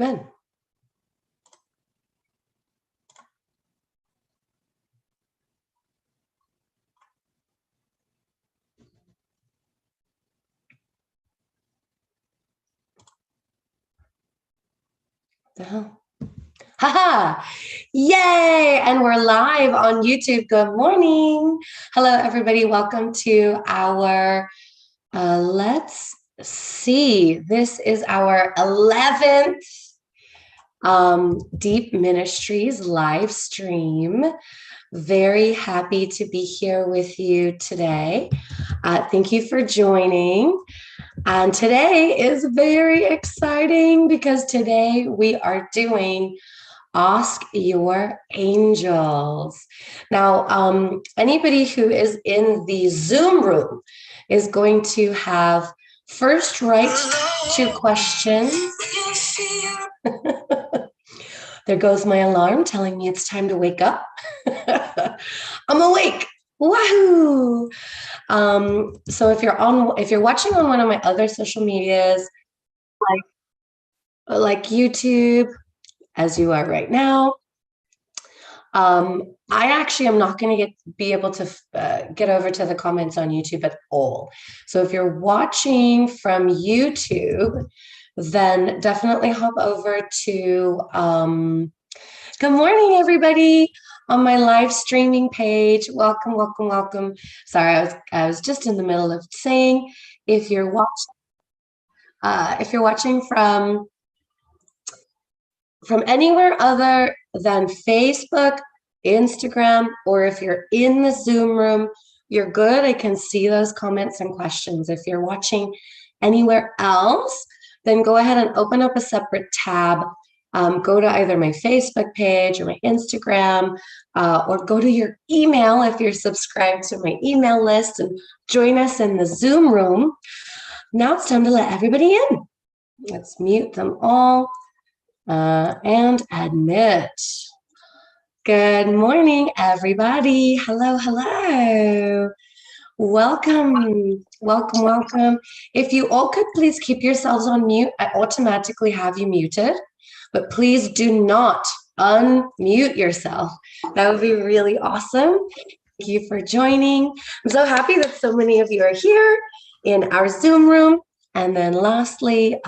been? The hell? Haha! Yay! And we're live on YouTube. Good morning. Hello, everybody. Welcome to our, let's see, this is our 11th D갯P Ministries live stream. Very happy to be here with you today. Thank you for joining. And today is very exciting because today we are doing Ask Your Angels. Now, anybody who is in the Zoom room is going to have first right to questions. There goes my alarm telling me it's time to wake up. I'm awake. Wahoo! So if you're watching on one of my other social medias, like YouTube, as you are right now, I actually am not going to be able to get over to the comments on YouTube at all. So if you're watching from YouTube, then definitely hop over to good morning, everybody, on my live streaming page. Welcome, welcome, welcome. Sorry, I was just in the middle of saying, if you're watching from anywhere other than Facebook, Instagram, or if you're in the Zoom room, you're good. I can see those comments and questions. If you're watching anywhere else, then go ahead and open up a separate tab. Go to either my Facebook page or my Instagram, or go to your email if you're subscribed to my email list and join us in the Zoom room. Now it's time to let everybody in. Let's mute them all and admit. Good morning, everybody. Hello, hello. Welcome, welcome, welcome. If you all could please keep yourselves on mute, I automatically have you muted, but please do not unmute yourself. That would be really awesome. Thank you for joining. I'm so happy that so many of you are here in our Zoom room. And then lastly,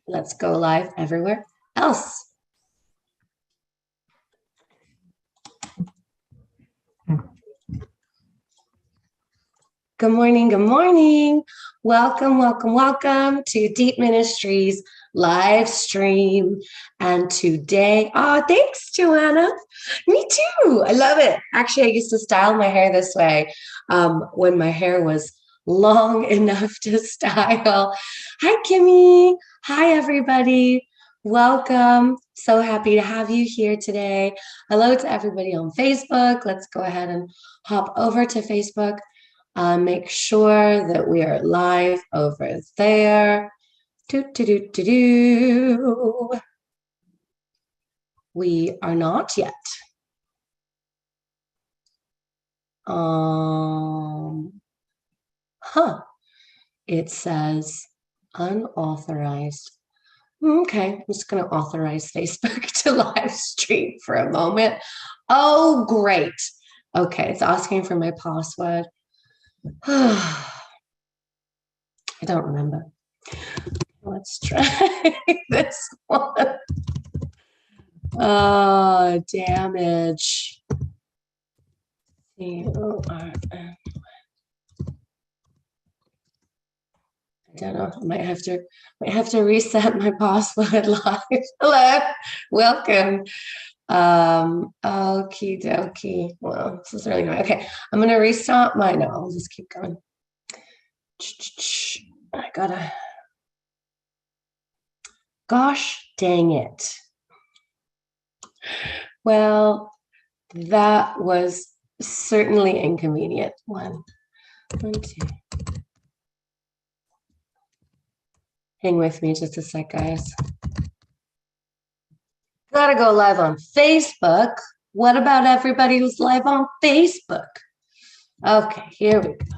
let's go live everywhere else. Good morning, good morning. Welcome, welcome, welcome to D갯P Ministries live stream. And today, thanks, Joanna. Me too. I love it. Actually, I used to style my hair this way when my hair was long enough to style. Hi, Kimmy. Hi, everybody. Welcome. So happy to have you here today. Hello to everybody on Facebook. Let's go ahead and hop over to Facebook. Make sure that we are live over there. We are not yet. It says unauthorized. Okay, I'm just going to authorize Facebook to live stream for a moment. Oh, great. Okay, it's asking for my password. I don't remember. Let's try this one. Oh, damage. I don't know. I might have to reset my password live. Hello, welcome. Okie dokie. Well, this is really annoying. Okay, I'm gonna restart mine. No, I'll just keep going. I gotta. Gosh dang it. Well, that was certainly inconvenient. One, two. Hang with me just a sec, guys. Gotta go live on Facebook. What about everybody who's live on Facebook? Okay, here we go.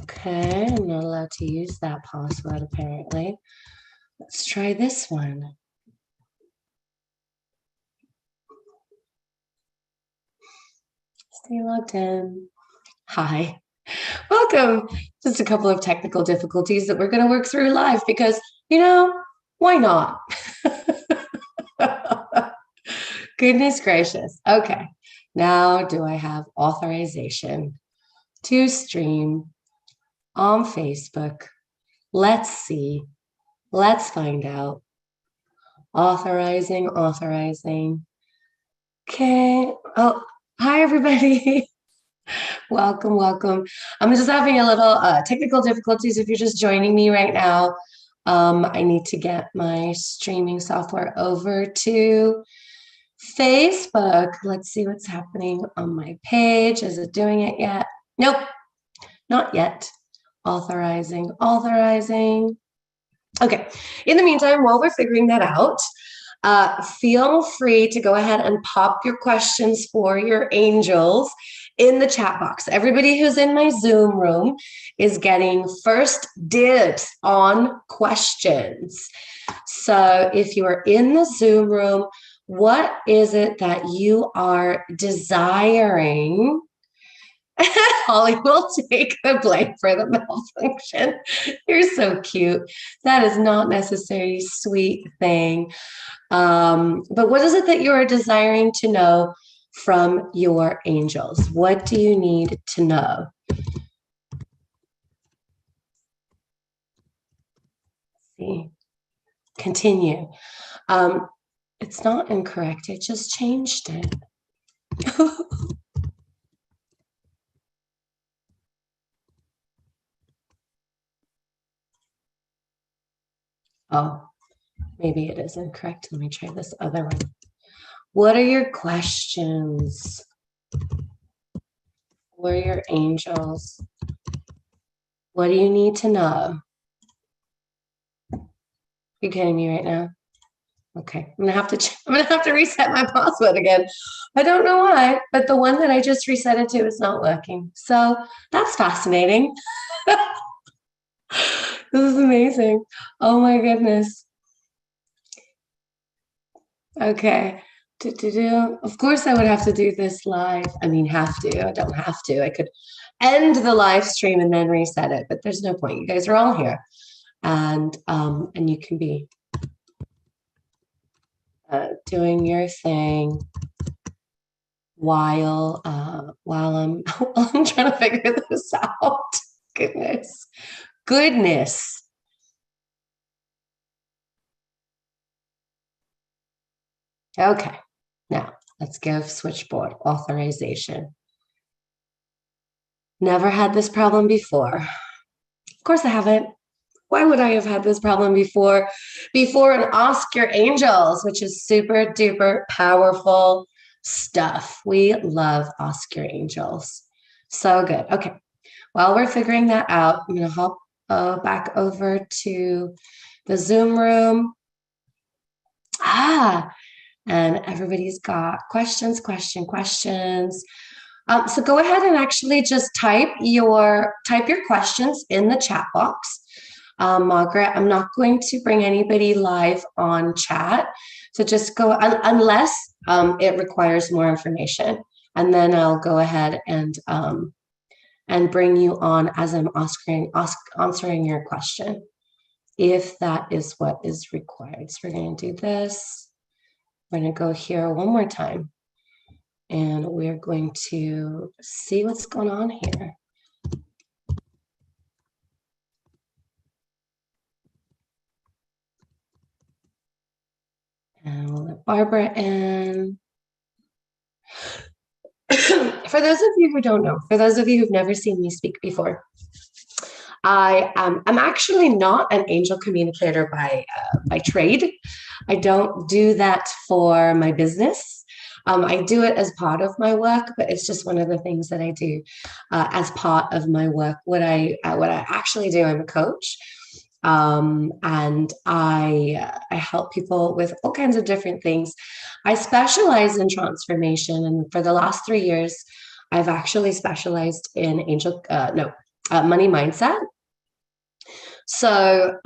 Okay, I'm not allowed to use that password apparently. Let's try this one. Stay logged in. Hi. Welcome. Just a couple of technical difficulties that we're going to work through live because, why not? Goodness gracious. Okay. Now, do I have authorization to stream on Facebook? Let's see. Let's find out. Authorizing. Okay. Oh, hi, everybody. Welcome. I'm just having a little technical difficulties if you're just joining me right now. I need to get my streaming software over to Facebook. Let's see what's happening on my page. Is it doing it yet? Nope, not yet. Authorizing. Okay, in the meantime, while we're figuring that out, feel free to go ahead and pop your questions for your angels in the chat box. Everybody who's in my Zoom room is getting first dibs on questions. So if you are in the Zoom room, what is it that you are desiring? Holly will take the blame for the malfunction. You're so cute. That is not necessarily a sweet thing. But what is it that you are desiring to know from your angels? What do you need to know? Let's see. Continue. It's not incorrect. I just changed it. Oh, maybe it is incorrect. Let me try this other one. What are your questions for your angels? What do you need to know? You kidding me right now? Okay, I'm gonna have to reset my password again. I don't know why, but the one that I just reset it to is not working. So that's fascinating. This is amazing. Oh my goodness. Okay. Of course, I would have to do this live. I mean, have to. I don't have to. I could end the live stream and then reset it, but there's no point. You guys are all here, and you can be doing your thing while I'm I'm trying to figure this out. Goodness. Okay, now let's give switchboard authorization. Never had this problem before. Of course I haven't. Why would I have had this problem before? Before an Ask Your Angels, which is super duper powerful stuff. We love Ask Your Angels. So good. Okay, while we're figuring that out, I'm going to hop back over to the Zoom room. And everybody's got questions. So go ahead and actually just type your questions in the chat box. Margaret, I'm not going to bring anybody live on chat. So just go, unless it requires more information. And then I'll go ahead and bring you on as I'm answering your question, if that is what is required. So we're going to do this. We're going to go here one more time. And we're going to see what's going on here. And we'll let Barbara in. For those of you who don't know, for those of you who've never seen me speak before, I'm actually not an angel communicator by trade. I don't do that for my business. I do it as part of my work, but it's just one of the things that I do as part of my work. What I actually do, I'm a coach, and I help people with all kinds of different things. I specialize in transformation, and for the last 3 years, I've actually specialized in money mindset. So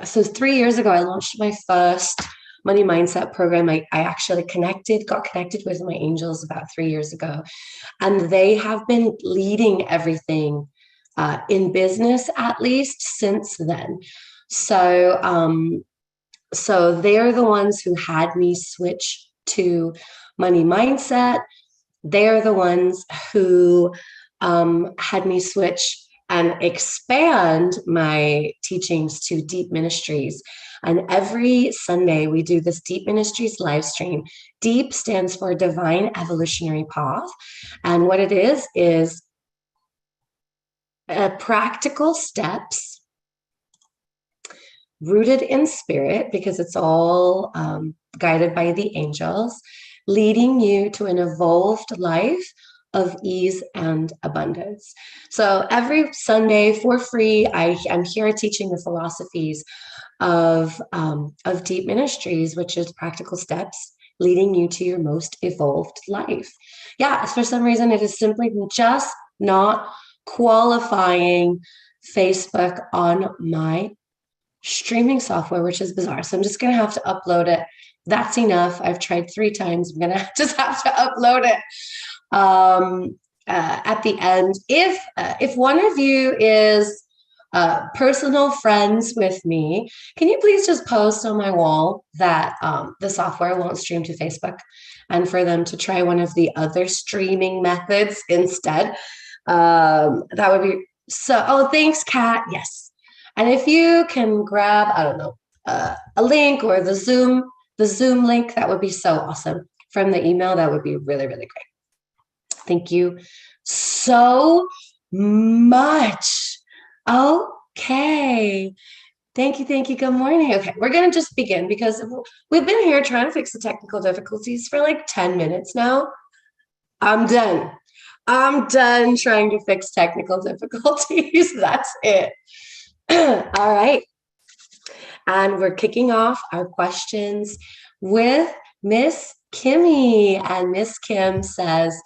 so 3 years ago, I launched my first money mindset program. I actually got connected with my angels about 3 years ago, and they have been leading everything in business, at least since then. So, so they're the ones who had me switch to money mindset. They're the ones who had me switch and expand my teachings to DÄP Ministries. And every Sunday we do this DÄP Ministries live stream. DEEP stands for Divine Evolutionary Path. And what it is practical steps rooted in spirit, because it's all guided by the angels, leading you to an evolved life of ease and abundance. So every Sunday for free, I'm here teaching the philosophies of DÄP Ministries, which is practical steps leading you to your most evolved life. Yeah, for some reason, it is simply just not qualifying Facebook on my streaming software, which is bizarre. So I'm just going to have to upload it. That's enough. I've tried 3 times. I'm going to just have to upload it at the end. If one of you is personal friends with me, can you please just post on my wall that the software won't stream to Facebook, and for them to try one of the other streaming methods instead? That would be so. Oh, thanks, Kat. Yes. And if you can grab, I don't know, a link or the Zoom link, that would be so awesome. From the email, that would be really, really great. Thank you so much. Okay. Thank you. Good morning. Okay, we're going to just begin because we've been here trying to fix the technical difficulties for like 10 minutes now. I'm done trying to fix technical difficulties. That's it. All right. And we're kicking off our questions with Miss Kimmy. And Miss Kim says,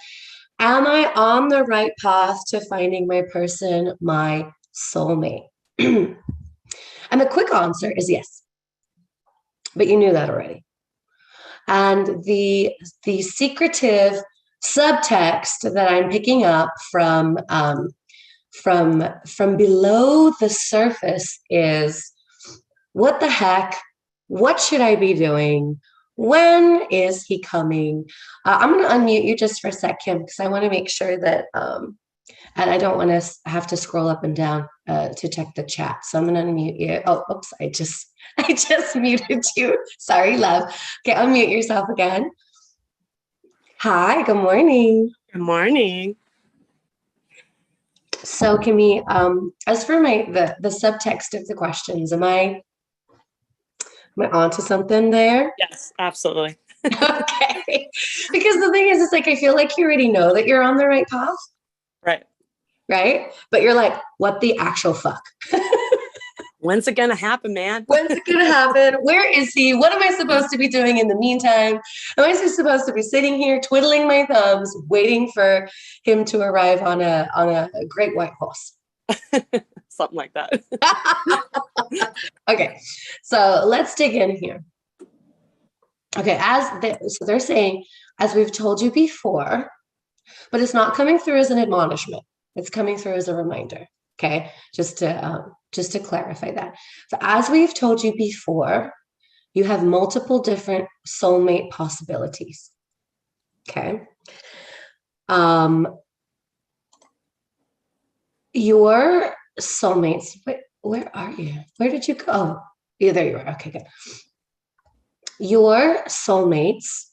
am I on the right path to finding my person, my soulmate? And the quick answer is yes. But you knew that already. And the secretive subtext that I'm picking up from below the surface is, what the heck? What should I be doing? When is he coming? I'm going to unmute you just for a sec, Kim, because I want to make sure that, and I don't want to have to scroll up and down to check the chat. So I'm going to unmute you. Oh, oops, I just muted you. Sorry, love. Okay, unmute yourself again. Hi, good morning. Good morning. So, Kimmy, as for the subtext of the questions, am I onto something there? Yes, absolutely. Okay. Because the thing is, it's like, I feel like you already know that you're on the right path. Right? But you're like, what the actual fuck? When's it going to happen, man? When's it going to happen? Where is he? What am I supposed to be doing in the meantime? Am I supposed to be sitting here twiddling my thumbs, waiting for him to arrive on a great white horse? Something like that. Okay, so let's dig in here. Okay, so they're saying, as we've told you before, but it's not coming through as an admonishment. It's coming through as a reminder. Okay, just to clarify that. So as we've told you before, you have multiple different soulmate possibilities. Okay. Your soulmates, where are you? Where did you go? Oh, yeah, there you are. Okay, good. Your soulmates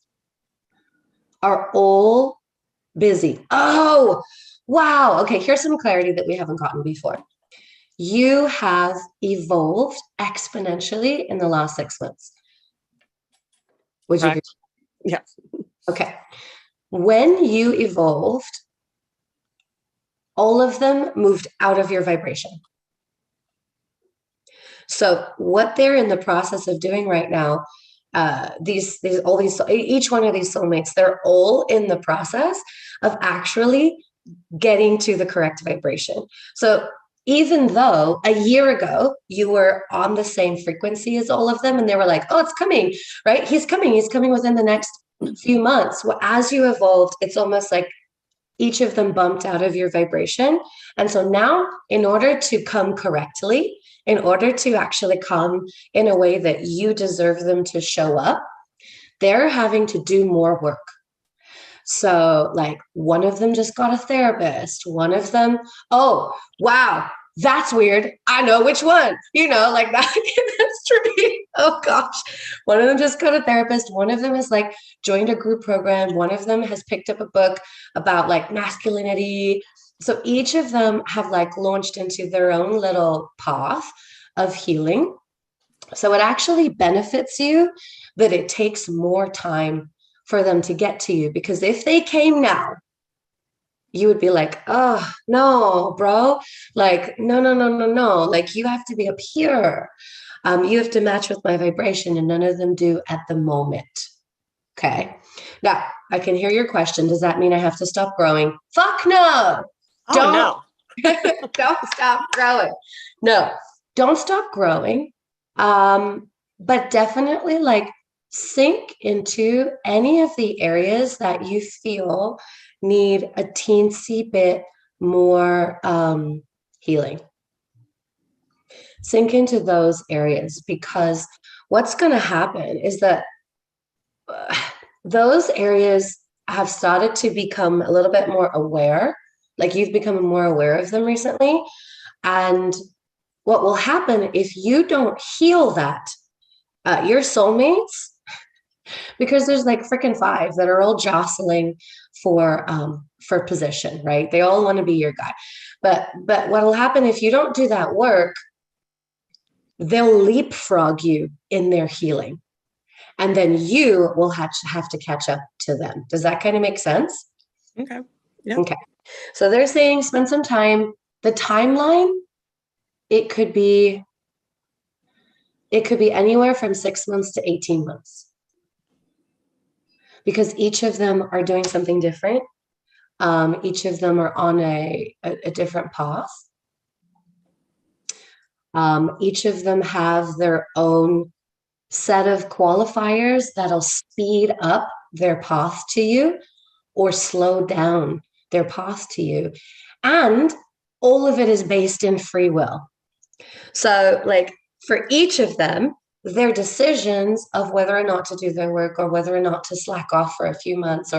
are all busy. Oh, wow. Okay, here's some clarity that we haven't gotten before. You have evolved exponentially in the last 6 months. Would you agree? Yes. Okay. When you evolved, all of them moved out of your vibration. So what they're in the process of doing right now, each one of these soulmates, they're all in the process of actually getting to the correct vibration. So even though a year ago you were on the same frequency as all of them, and they were like, oh, it's coming, right? He's coming within the next few months. Well, as you evolved, it's almost like each of them bumped out of your vibration. And so now, in order to come correctly, in order to actually come in a way that you deserve them to show up, they're having to do more work. So, like, one of them just got a therapist. One of them, oh, wow, that's weird. I know which one, like that. That's true. Oh, gosh. One of them just got a therapist. One of them has like joined a group program. One of them has picked up a book about like masculinity. So each of them have like launched into their own little path of healing. So it actually benefits you that it takes more time for them to get to you, because if they came now, you would be like, oh, no, bro, like, no, like, you have to be up here. You have to match with my vibration, and none of them do at the moment. Okay. Now, I can hear your question. Does that mean I have to stop growing? Fuck no. Oh, no. Don't stop growing. No, don't stop growing. But definitely like sink into any of the areas that you feel need a teensy bit more healing. Sink into those areas, because what's going to happen is that those areas have started to become a little bit more aware. Like, you've become more aware of them recently. And what will happen if you don't heal that, your soulmates, because there's like freaking 5 that are all jostling for position, right? They all want to be your guy. But what will happen if you don't do that work, they'll leapfrog you in their healing. And then you will have to catch up to them. Does that kind of make sense? Okay. Yeah. Okay. So they're saying spend some time. The timeline, it could be anywhere from 6 months to 18 months. Because each of them are doing something different. Each of them are on a different path. Each of them have their own set of qualifiers that'll speed up their path to you or slow down their path to you. And all of it is based in free will. So, like, for each of them, their decisions of whether or not to do their work, or whether or not to slack off for a few months,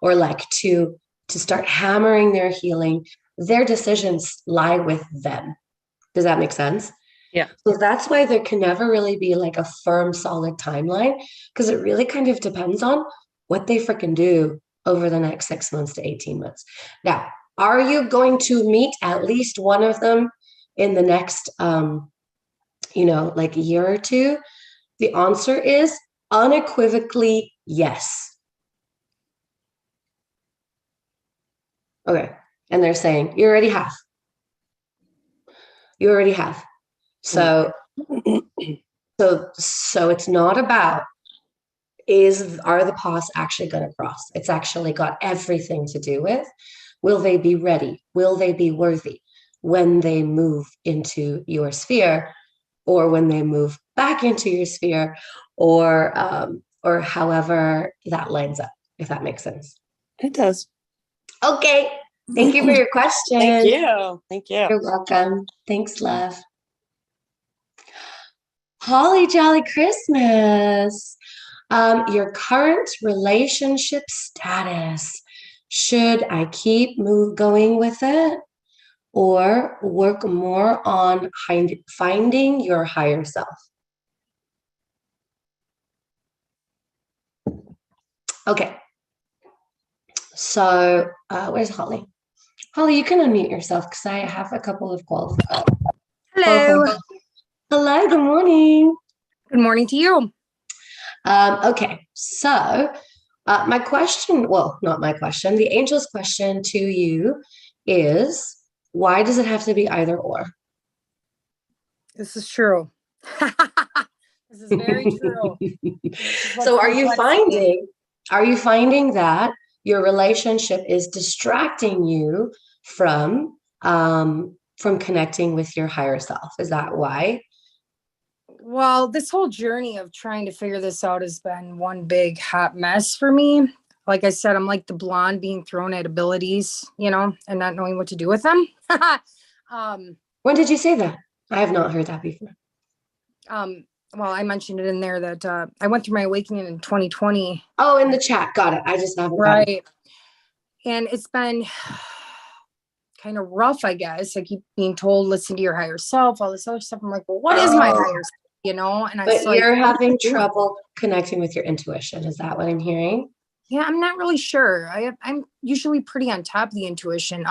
or like to start hammering their healing, their decisions lie with them. Does that make sense? Yeah. So that's why there can never really be like a firm, solid timeline, because it really kind of depends on what they freaking do over the next 6 months to 18 months. Now, are you going to meet at least one of them in the next, like a year or two? The answer is unequivocally yes. Okay. And they're saying you already have. You already have. So it's not about are the paths actually going to cross? It's actually got everything to do with, will they be ready? Will they be worthy when they move into your sphere, or when they move back into your sphere, or however that lines up, if that makes sense. It does. Okay. Thank you for your question. Thank you. Thank you. You're welcome. Thanks, love. Holly Jolly Christmas. Your current relationship status. Should I keep going with it, or work more on finding your higher self? Okay. So where's Holly? Holly, you can unmute yourself, because I have a couple of calls. Hello. Hello, good morning. Good morning to you. Okay, so my question, well, not my question, the angel's question to you is, why does it have to be either or? This is true. This is very true. So are you finding that your relationship is distracting you from connecting with your higher self. Is that why? Well, this whole journey of trying to figure this out has been one big hot mess for me. Like I said, I'm like the blonde being thrown at abilities, and not knowing what to do with them. When did you say that? I have not heard that before. Well, I mentioned it in there that I went through my awakening in 2020. Oh, in the chat. Got it. I just haven't. Right. And it's been kind of rough, I guess. I keep being told, listen to your higher self, all this other stuff. I'm like, well, what is my higher self? And but you're having trouble connecting with your intuition. Is that what I'm hearing? Yeah, I'm not really sure. I'm usually pretty on top of the intuition.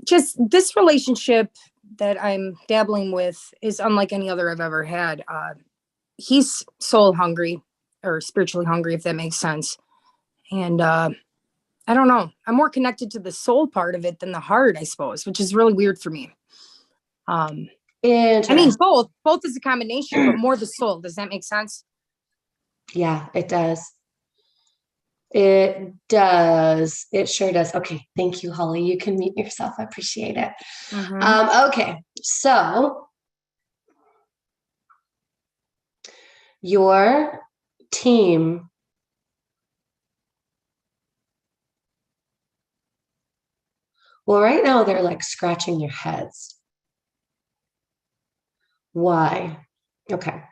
Just this relationship that I'm dabbling with is unlike any other I've ever had. He's soul hungry or spiritually hungry, if that makes sense. And I don't know. I'm more connected to the soul part of it than the heart, I suppose, which is really weird for me. I mean, both is a combination, but more the soul. Does that make sense? Yeah, it does. It does. It sure does. Okay. Thank you, Holly. You can mute yourself. I appreciate it. Mm-hmm. Okay. So your team right now they're like scratching their heads. Why? Okay.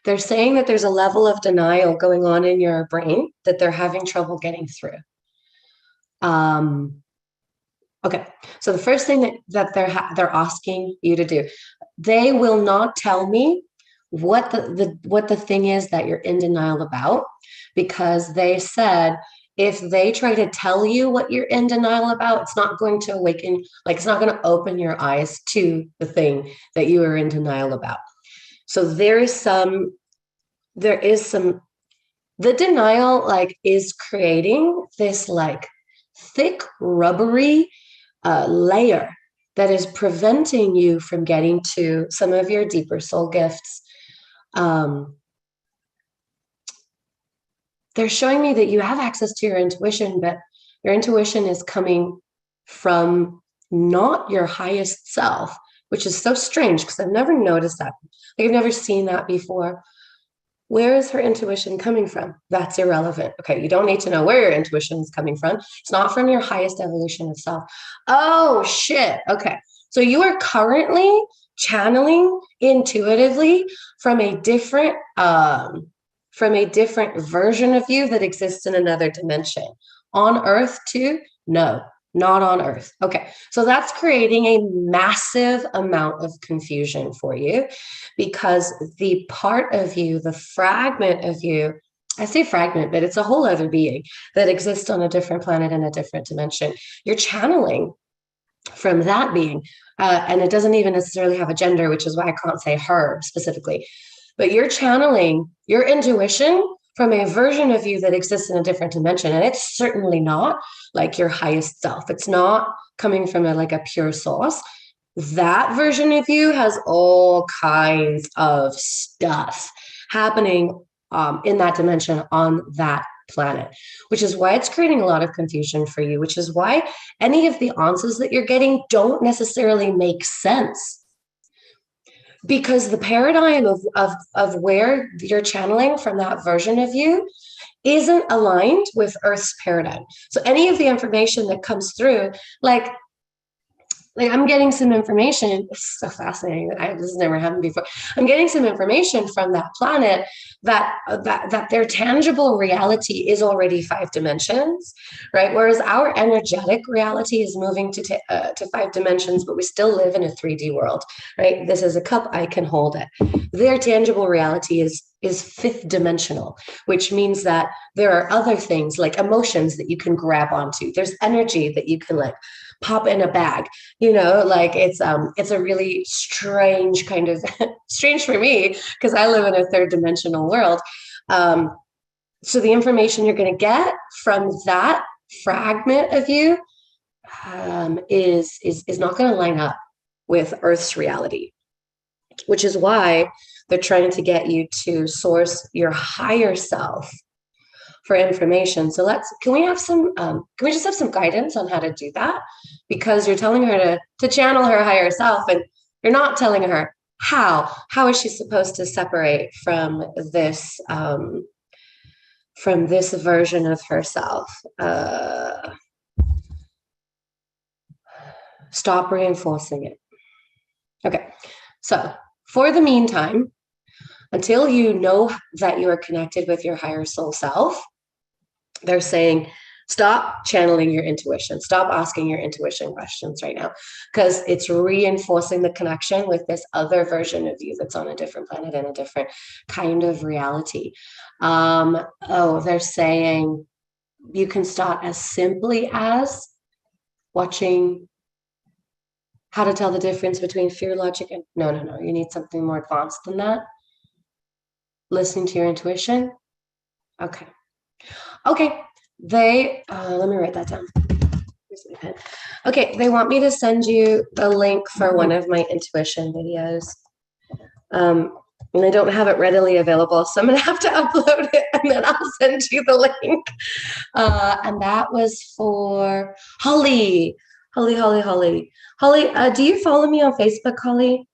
They're saying that there's a level of denial going on in your brain that they're having trouble getting through. Okay. So the first thing that they're asking you to do, they will not tell me what the thing is that you're in denial about, because they said if they try to tell you what you're in denial about, it's not going to awaken, like it's not going to open your eyes to the thing that you are in denial about. So the denial like is creating this like thick rubbery layer that is preventing you from getting to some of your deeper soul gifts. They're showing me that you have access to your intuition, but your intuition is coming from not your highest self, which is so strange because I've never noticed that. Like, I've never seen that before. Where is her intuition coming from? That's irrelevant. Okay, you don't need to know where your intuition is coming from. It's not from your highest evolution of self. Oh, shit. Okay, so you are currently channeling intuitively from a different version of you that exists in another dimension. On Earth too? No, not on Earth. Okay, so that's creating a massive amount of confusion for you, because the part of you, the fragment of you, I say fragment, but it's a whole other being that exists on a different planet in a different dimension. You're channeling from that being, and it doesn't even necessarily have a gender, which is why I can't say her specifically. But you're channeling your intuition from a version of you that exists in a different dimension. And it's certainly not like your highest self. It's not coming from a pure source. That version of you has all kinds of stuff happening in that dimension on that planet, which is why it's creating a lot of confusion for you, which is why any of the answers that you're getting don't necessarily make sense. Because the paradigm of where you're channeling from that version of you isn't aligned with Earth's paradigm. So any of the information that comes through, like I'm getting some information. It's so fascinating. This has never happened before. I'm getting some information from that planet that their tangible reality is already 5 dimensions, right? Whereas our energetic reality is moving to 5 dimensions, but we still live in a 3D world, right? This is a cup, I can hold it. Their tangible reality is 5th dimensional, which means that there are other things like emotions that you can grab onto. There's energy that you can pop in a bag, it's a really strange kind of strange for me because I live in a 3rd dimensional world. So the information you're going to get from that fragment of you is not going to line up with Earth's reality, which is why they're trying to get you to source your higher self for information. So can we just have some guidance on how to do that? Because you're telling her to channel her higher self, and you're not telling her how is she supposed to separate from this version of herself. Stop reinforcing it. Okay, so for the meantime, until you know that you are connected with your higher soul self, they're saying, stop channeling your intuition. Stop asking your intuition questions right now, because it's reinforcing the connection with this other version of you that's on a different planet and a different kind of reality. They're saying you can start as simply as watching how to tell the difference between fear, logic, and no. You need something more advanced than that. Listening to your intuition. Okay. They, let me write that down. Here's my pen. Okay, they want me to send you the link for one of my intuition videos. And I don't have it readily available, so I'm gonna have to upload it and then I'll send you the link. And that was for Holly. Holly, do you follow me on Facebook, Holly?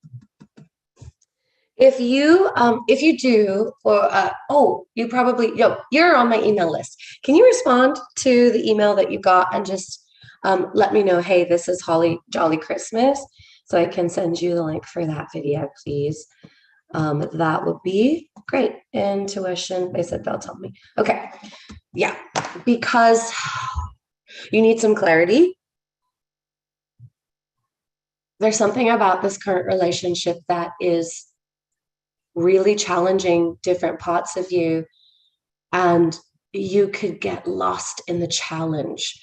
If you do, or you probably, you're on my email list. Can you respond to the email that you got and just let me know, hey, this is Holly Jolly Christmas, so I can send you the link for that video, please. That would be great. Intuition, they said they'll tell me. Okay, yeah, because you need some clarity. There's something about this current relationship that is really challenging different parts of you, and you could get lost in the challenge.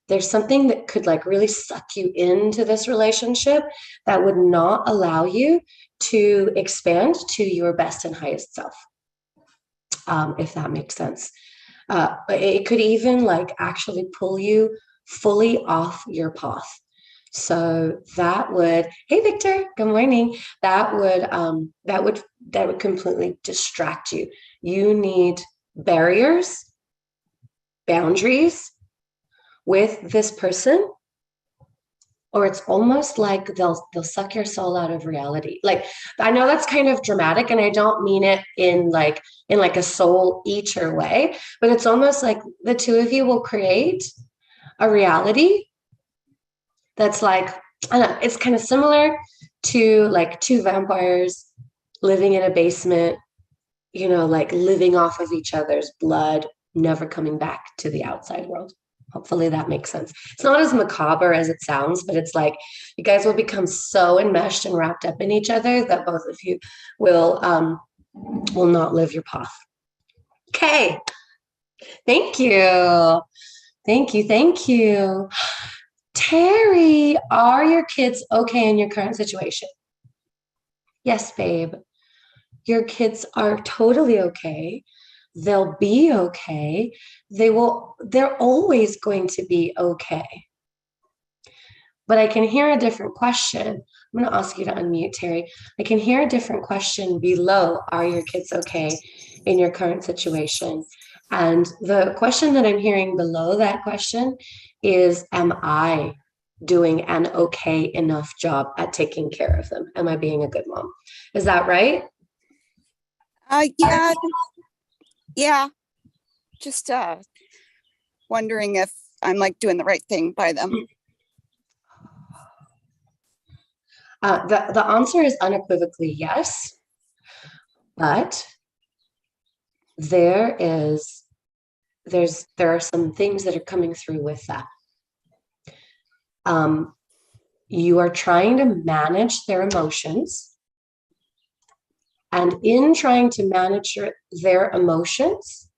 There's something that could really suck you into this relationship that would not allow you to expand to your best and highest self, if that makes sense. It could even actually pull you fully off your path. So that would, hey Victor, good morning. That would completely distract you. You need boundaries with this person, or it's almost like they'll suck your soul out of reality. I know that's kind of dramatic, and I don't mean it in a soul eater way, but it's almost like the two of you will create a reality that's I don't know, it's kind of similar to two vampires living in a basement, living off of each other's blood, never coming back to the outside world. Hopefully that makes sense. It's not as macabre as it sounds, but it's you guys will become so enmeshed and wrapped up in each other that both of you will not live your path. Okay. Thank you. Terry, are your kids okay in your current situation? Yes, babe. Your kids are totally okay. They'll be okay. They're always going to be okay. But I can hear a different question. I'm going to ask you to unmute, Terry. I can hear a different question below. Are your kids okay in your current situation? And the question that I'm hearing below that question is, am I doing an okay enough job at taking care of them? Am I being a good mom? Is that right? Yeah. Just wondering if I'm doing the right thing by them. The answer is unequivocally yes, but there are some things that are coming through with that. You are trying to manage their emotions, and in trying to manage their emotions,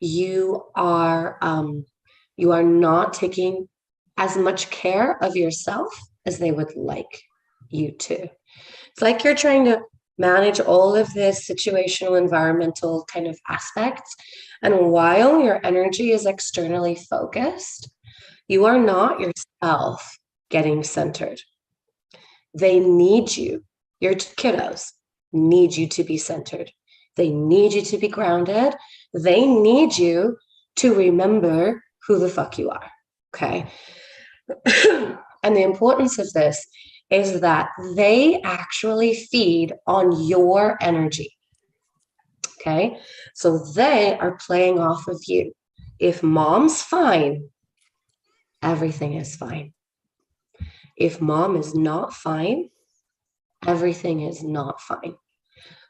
you are not taking as much care of yourself as they would like you to. It's like you're trying to manage all of this situational, environmental kind of aspects, and while your energy is externally focused, you are not yourself getting centered. They need you. Your kiddos need you to be centered. They need you to be grounded. They need you to remember who the fuck you are. Okay. And the importance of this is that they actually feed on your energy. Okay. So they are playing off of you. If mom's fine, everything is fine. If mom is not fine, everything is not fine.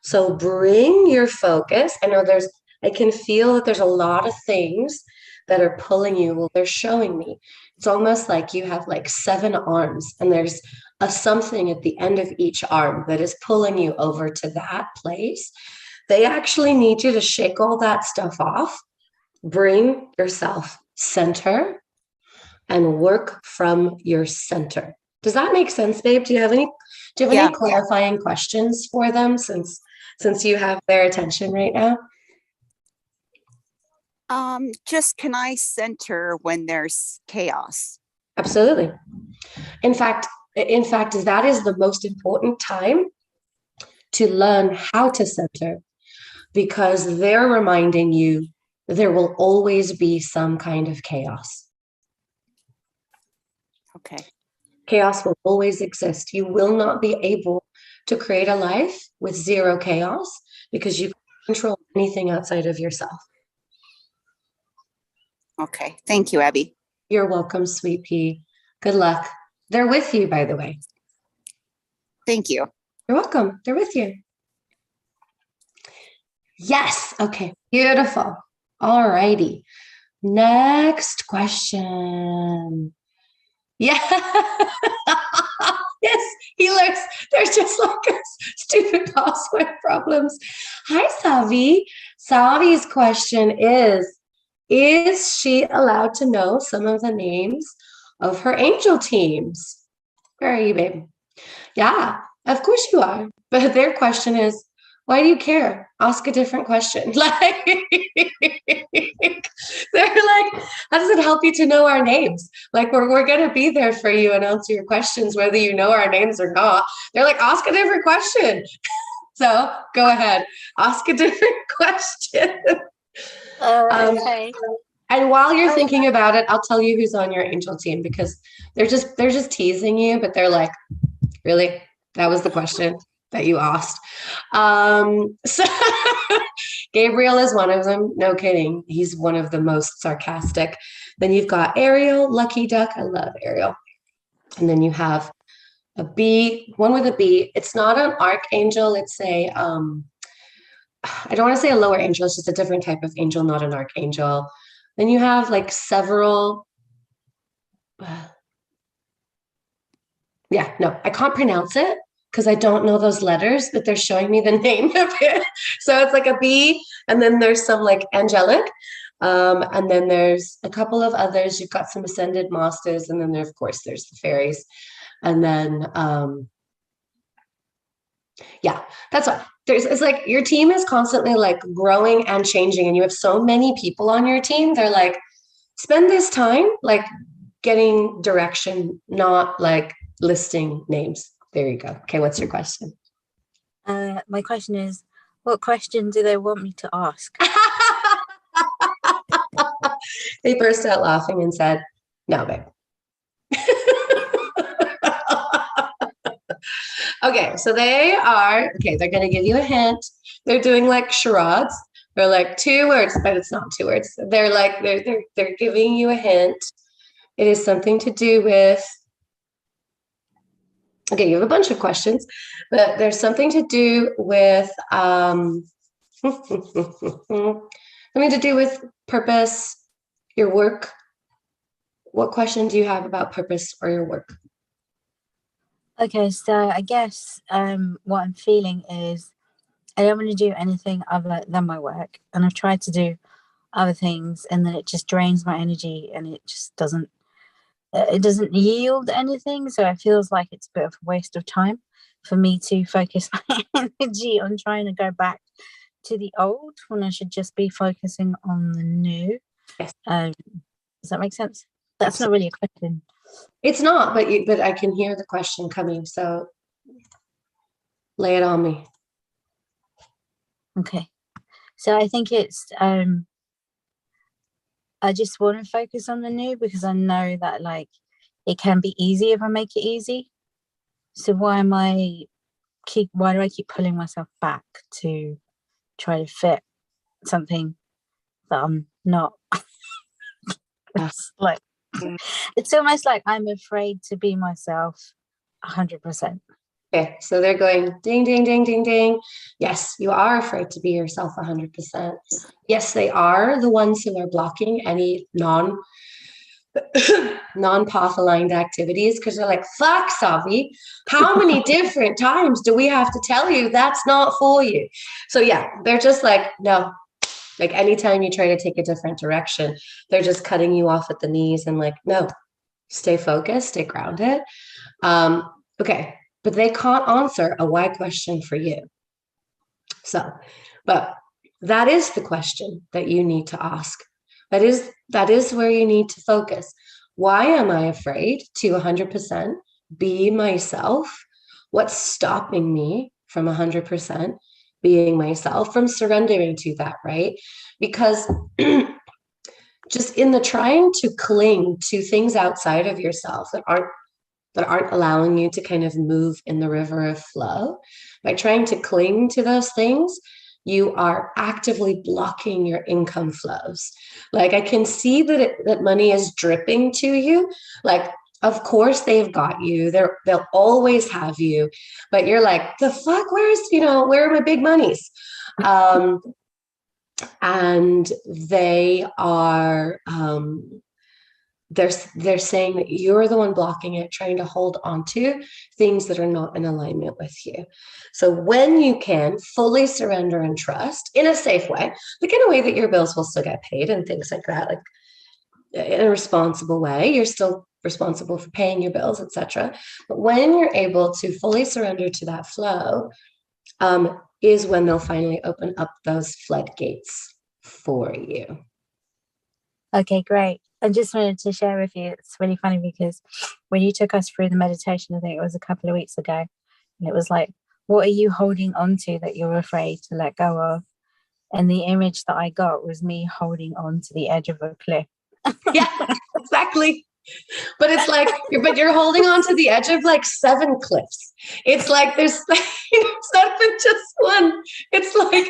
So bring your focus. I can feel that there's a lot of things that are pulling you. Well, they're showing me. It's almost like you have like 7 arms and there's a something at the end of each arm that is pulling you over to that place. They actually need you to shake all that stuff off, bring yourself center, and work from your center. Does that make sense, babe? Do you have any clarifying questions for them since you have their attention right now? Just can I center when there's chaos? Absolutely. In fact, that is the most important time to learn how to center, because they're reminding you there will always be some kind of chaos. Okay. Chaos will always exist. You will not be able to create a life with 0 chaos because you can't control anything outside of yourself. Okay. Thank you, Abby. You're welcome, sweet pea. Good luck. They're with you, by the way. Thank you. You're welcome. They're with you. Yes. Okay. Beautiful. All righty. Next question. Yeah. Yes, healers. They're just like us. Stupid password problems. Hi, Savi. Savi's question is she allowed to know some of the names of her angel teams? Where are you, babe? Yeah, of course you are. But their question is, why do you care? Ask a different question. Like, they're like, how does it help you to know our names? Like, we're going to be there for you and answer your questions, whether you know our names or not. They're like, ask a different question. So go ahead, ask a different question. Okay. And while you're thinking about it, I'll tell you who's on your angel team, because they're just teasing you, but they're like, really? That was the question that you asked. So Gabriel is one of them. No kidding. He's one of the most sarcastic. Then you've got Ariel, Lucky Duck. I love Ariel. And then you have a bee, one with a bee. It's not an archangel. It's I don't want to say a lower angel. It's just a different type of angel, not an archangel. Then you have like several. I can't pronounce it because I don't know those letters, but they're showing me the name of it. So it's like a bee, and then there's some like angelic, and then there's a couple of others. You've got some ascended masters, and then there's the fairies, and then that's what it's like. Your team is constantly like growing and changing, and you have so many people on your team. They're like, spend this time like getting direction, not like listing names. There you go. Okay, what's your question? My question is, what question do they want me to ask? They burst out laughing and said, no, babe. Okay, so they're going to give you a hint. They're doing like charades. They're like 2 words, but it's not 2 words. They're like, they're giving you a hint. It is something to do with, okay, you have a bunch of questions, but there's something to do with, something to do with purpose, your work. What question do you have about purpose or your work? Okay, so I guess what I'm feeling is I don't want to do anything other than my work, and I've tried to do other things, and then it just drains my energy, and it just doesn't yield anything. So it feels like it's a bit of a waste of time for me to focus my energy on trying to go back to the old when I should just be focusing on the new. Yes. Does that make sense? That's not really a question. It's not, but I can hear the question coming. So lay it on me. Okay. So I think it's I just want to focus on the new because I know that like it can be easy if I make it easy. So why do I keep pulling myself back to try to fit something that I'm not? It's like, it's almost like I'm afraid to be myself 100%. Okay, so they're going ding, ding, ding, ding, ding. Yes, you are afraid to be yourself 100%. Yes, they are the ones who are blocking any non-path aligned activities because they're like, fuck, Savi, how many different times do we have to tell you that's not for you? So yeah, they're just like, no. Like anytime you try to take a different direction, they're just cutting you off at the knees and like, no, stay focused, stay grounded. Okay, but they can't answer a why question for you. So, but that is the question that you need to ask. That is where you need to focus. Why am I afraid to 100% be myself? What's stopping me from 100% being myself, from surrendering to that, right? Because just in the trying to cling to things outside of yourself that aren't allowing you to kind of move in the river of flow, by trying to cling to those things, you are actively blocking your income flows. Like I can see that money is dripping to you. Like, of course they've got you. They'll always have you, but you're like, the fuck, where are my big monies? And they are, they're saying that you're the one blocking it, trying to hold on to things that are not in alignment with you. So when you can fully surrender and trust in a safe way, like in a way that your bills will still get paid and things like that, like in a responsible way, you're still responsible for paying your bills, etc. But when you're able to fully surrender to that flow, is when they'll finally open up those floodgates for you. Okay, great. I just wanted to share with you, it's really funny because when you took us through the meditation, I think it was a couple of weeks ago, and it was like, what are you holding on to that you're afraid to let go of? And the image that I got was me holding on to the edge of a cliff. Yeah, exactly. But it's like, but you're holding on to the edge of like 7 cliffs. It's like it's not even just one. It's like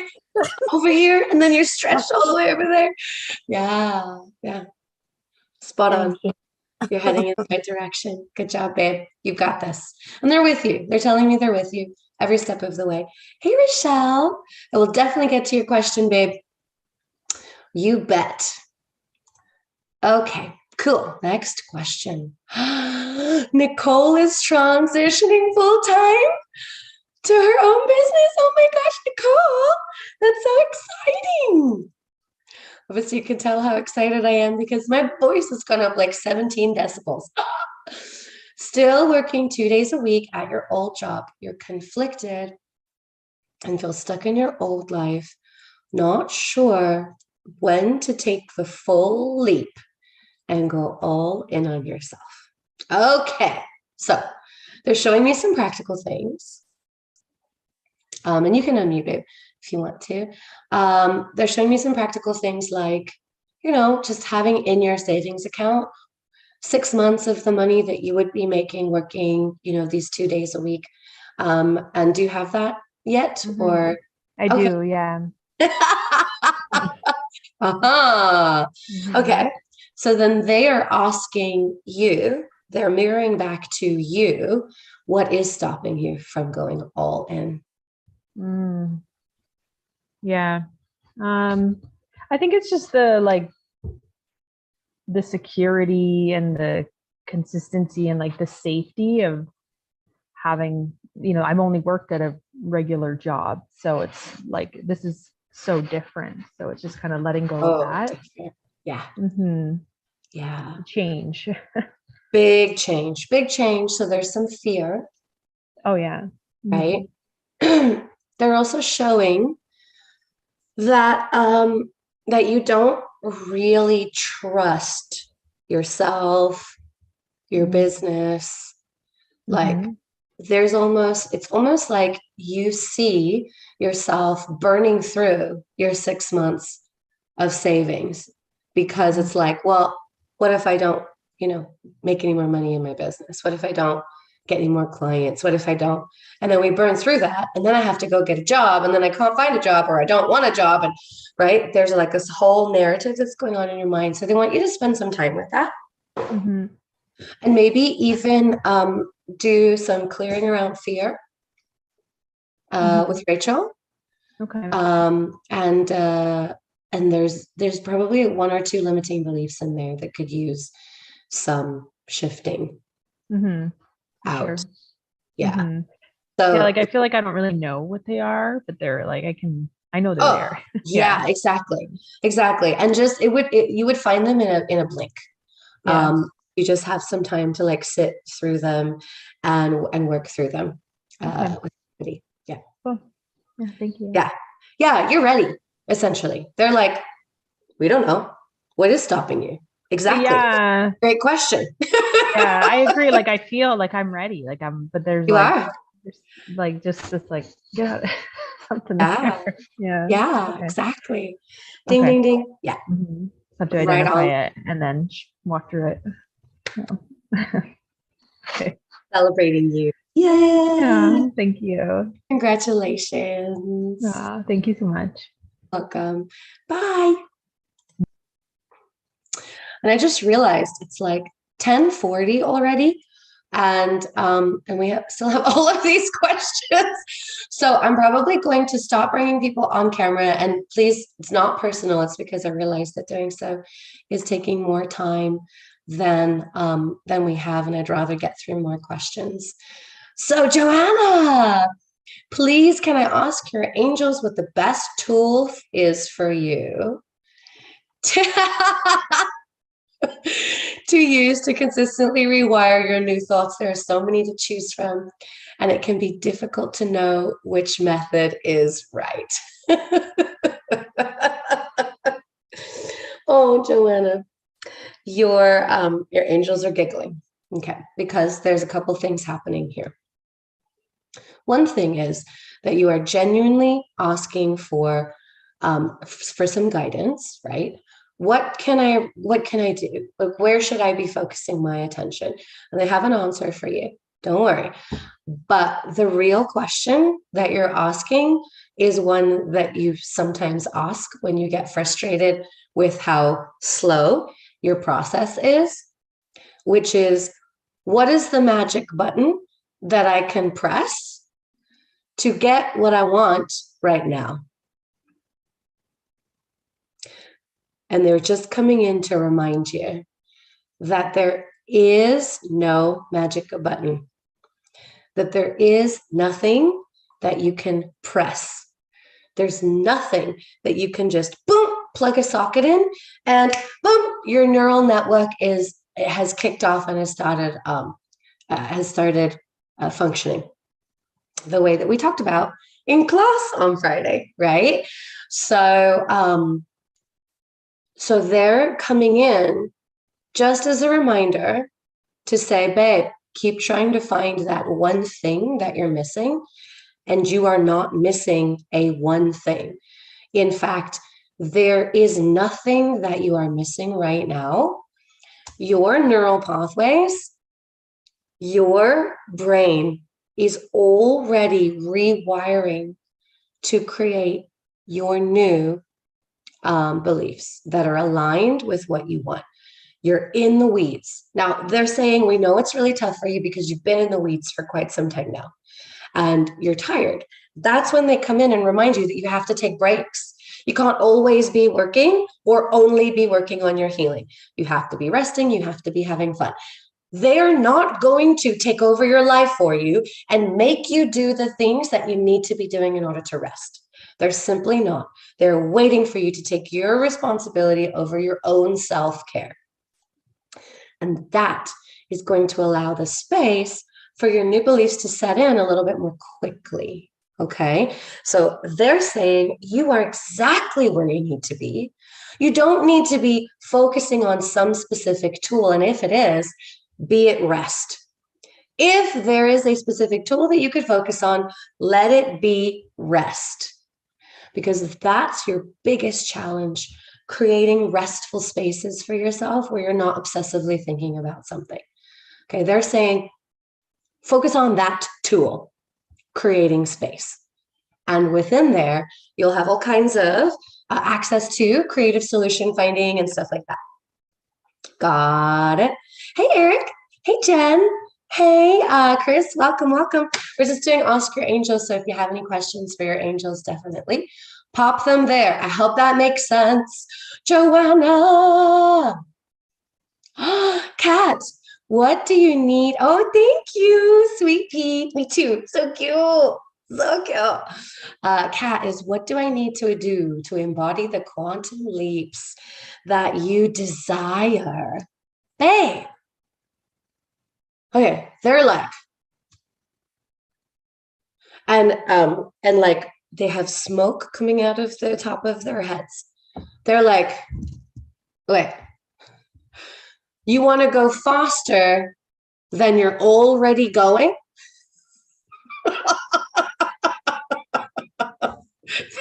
over here, and then you're stretched all the way over there. Yeah. Spot on. You're heading in the right direction. Good job, babe. You've got this. And they're with you. They're telling me they're with you every step of the way. Hey, Rochelle. I will definitely get to your question, babe. You bet. Okay, cool. Next question. Nicole is transitioning full-time to her own business. Oh my gosh, Nicole. That's so exciting. Obviously, you can tell how excited I am because my voice has gone up like 17 decibels. Still working 2 days a week at your old job. You're conflicted and feel stuck in your old life, not sure when to take the full leap and go all in on yourself. Okay, so they're showing me some practical things. And you can unmute it if you want to. They're showing me some practical things like, just having in your savings account 6 months of the money that you would be making working, these 2 days a week. And do you have that yet? Mm-hmm. Or I do, yeah. Uh-huh. Mm-hmm. Okay. So then they are asking you, they're mirroring back to you, what is stopping you from going all in? Yeah. I think it's just the security and the consistency and like the safety of having, I've only worked at a regular job. So it's like, this is so different. So it's just kind of letting go of that. Different. Yeah. Mm-hmm. Yeah. Change. Big change. So there's some fear. Oh, yeah. Right. Mm-hmm. They're also showing that that you don't really trust yourself, your business. Like it's almost like you see yourself burning through your 6 months of savings because it's like, well, what if I don't, make any more money in my business? What if I don't get any more clients? What if I don't? And then we burn through that. And then I have to go get a job. And then I can't find a job, or I don't want a job. And right, there's like this whole narrative that's going on in your mind. So they want you to spend some time with that. Mm-hmm. And maybe even do some clearing around fear with Rachel. Okay. And there's probably 1 or 2 limiting beliefs in there that could use some shifting out. Sure. Yeah. Mm-hmm. So yeah, like I feel like I don't really know what they are, but they're like I know they're there. Yeah, exactly. And just you would find them in a blink. Yeah. You just have some time to like sit through them and work through them with somebody. Yeah. Cool. Yeah, thank you. Yeah, you're ready. Essentially, they're like, we don't know what is stopping you. Exactly. Yeah. Great question. Yeah, I agree. Like I feel like I'm ready. Like but there's You like are. there's like just this like something Yeah. there. Yeah. Yeah, Okay. exactly. Ding, Okay. ding, ding. Yeah. Mm-hmm. Have to Right identify on. it and then walk through it. Yeah. Okay. Celebrating you. Yay. Yeah. Thank you. Congratulations. Thank you so much. Welcome. Bye. And I just realized it's like 10:40 already. And we still have all of these questions. So I'm probably going to stop bringing people on camera. And please, it's not personal. It's because I realized that doing so is taking more time than we have. And I'd rather get through more questions. So Joanna, please, can I ask your angels what the best tool is for you to use to consistently rewire your new thoughts? There are so many to choose from, and it can be difficult to know which method is right. Oh, Joanna, your angels are giggling. Okay, because there's a couple things happening here. One thing is that you are genuinely asking for some guidance, right? What can I do? Like, where should I be focusing my attention? And they have an answer for you. Don't worry. But the real question that you're asking is one that you sometimes ask when you get frustrated with how slow your process is, which is, what is the magic button that I can press to get what I want right now? And they're just coming in to remind you that there is no magic button, that there is nothing that you can press. There's nothing that you can just boom, plug a socket in, and boom, your neural network has kicked off and has started functioning the way that we talked about in class on Friday, right? So they're coming in just as a reminder to say, babe, keep trying to find that one thing that you're missing, and you are not missing a one thing. In fact, there is nothing that you are missing right now. Your neural pathways, your brain is already rewiring to create your new beliefs that are aligned with what you want. You're in the weeds. Now, they're saying, we know it's really tough for you because you've been in the weeds for quite some time now and you're tired. That's when they come in and remind you that you have to take breaks. You can't always be working or only be working on your healing. You have to be resting. You have to be having fun. They're not going to take over your life for you and make you do the things that you need to be doing in order to rest. They're simply not. They're waiting for you to take your responsibility over your own self-care. And that is going to allow the space for your new beliefs to set in a little bit more quickly. Okay. So they're saying you are exactly where you need to be. You don't need to be focusing on some specific tool. And if it is, be it rest. If there is a specific tool that you could focus on, let it be rest. Because if that's your biggest challenge, creating restful spaces for yourself where you're not obsessively thinking about something. Okay, they're saying focus on that tool, creating space. And within there, you'll have all kinds of access to creative solution finding and stuff like that. Got it. Hey, Eric. Hey, Jen. Hey, Chris. Welcome, welcome. We're just doing Ask Your Angels. So if you have any questions for your angels, definitely pop them there. I hope that makes sense. Joanna. Kat, what do you need? Oh, thank you, sweet pea. Me too. So cute. So cute. Kat is, what do I need to do to embody the quantum leaps that you desire? Babe. Okay, they're like, and like they have smoke coming out of the top of their heads. They're like, wait, you want to go faster than you're already going?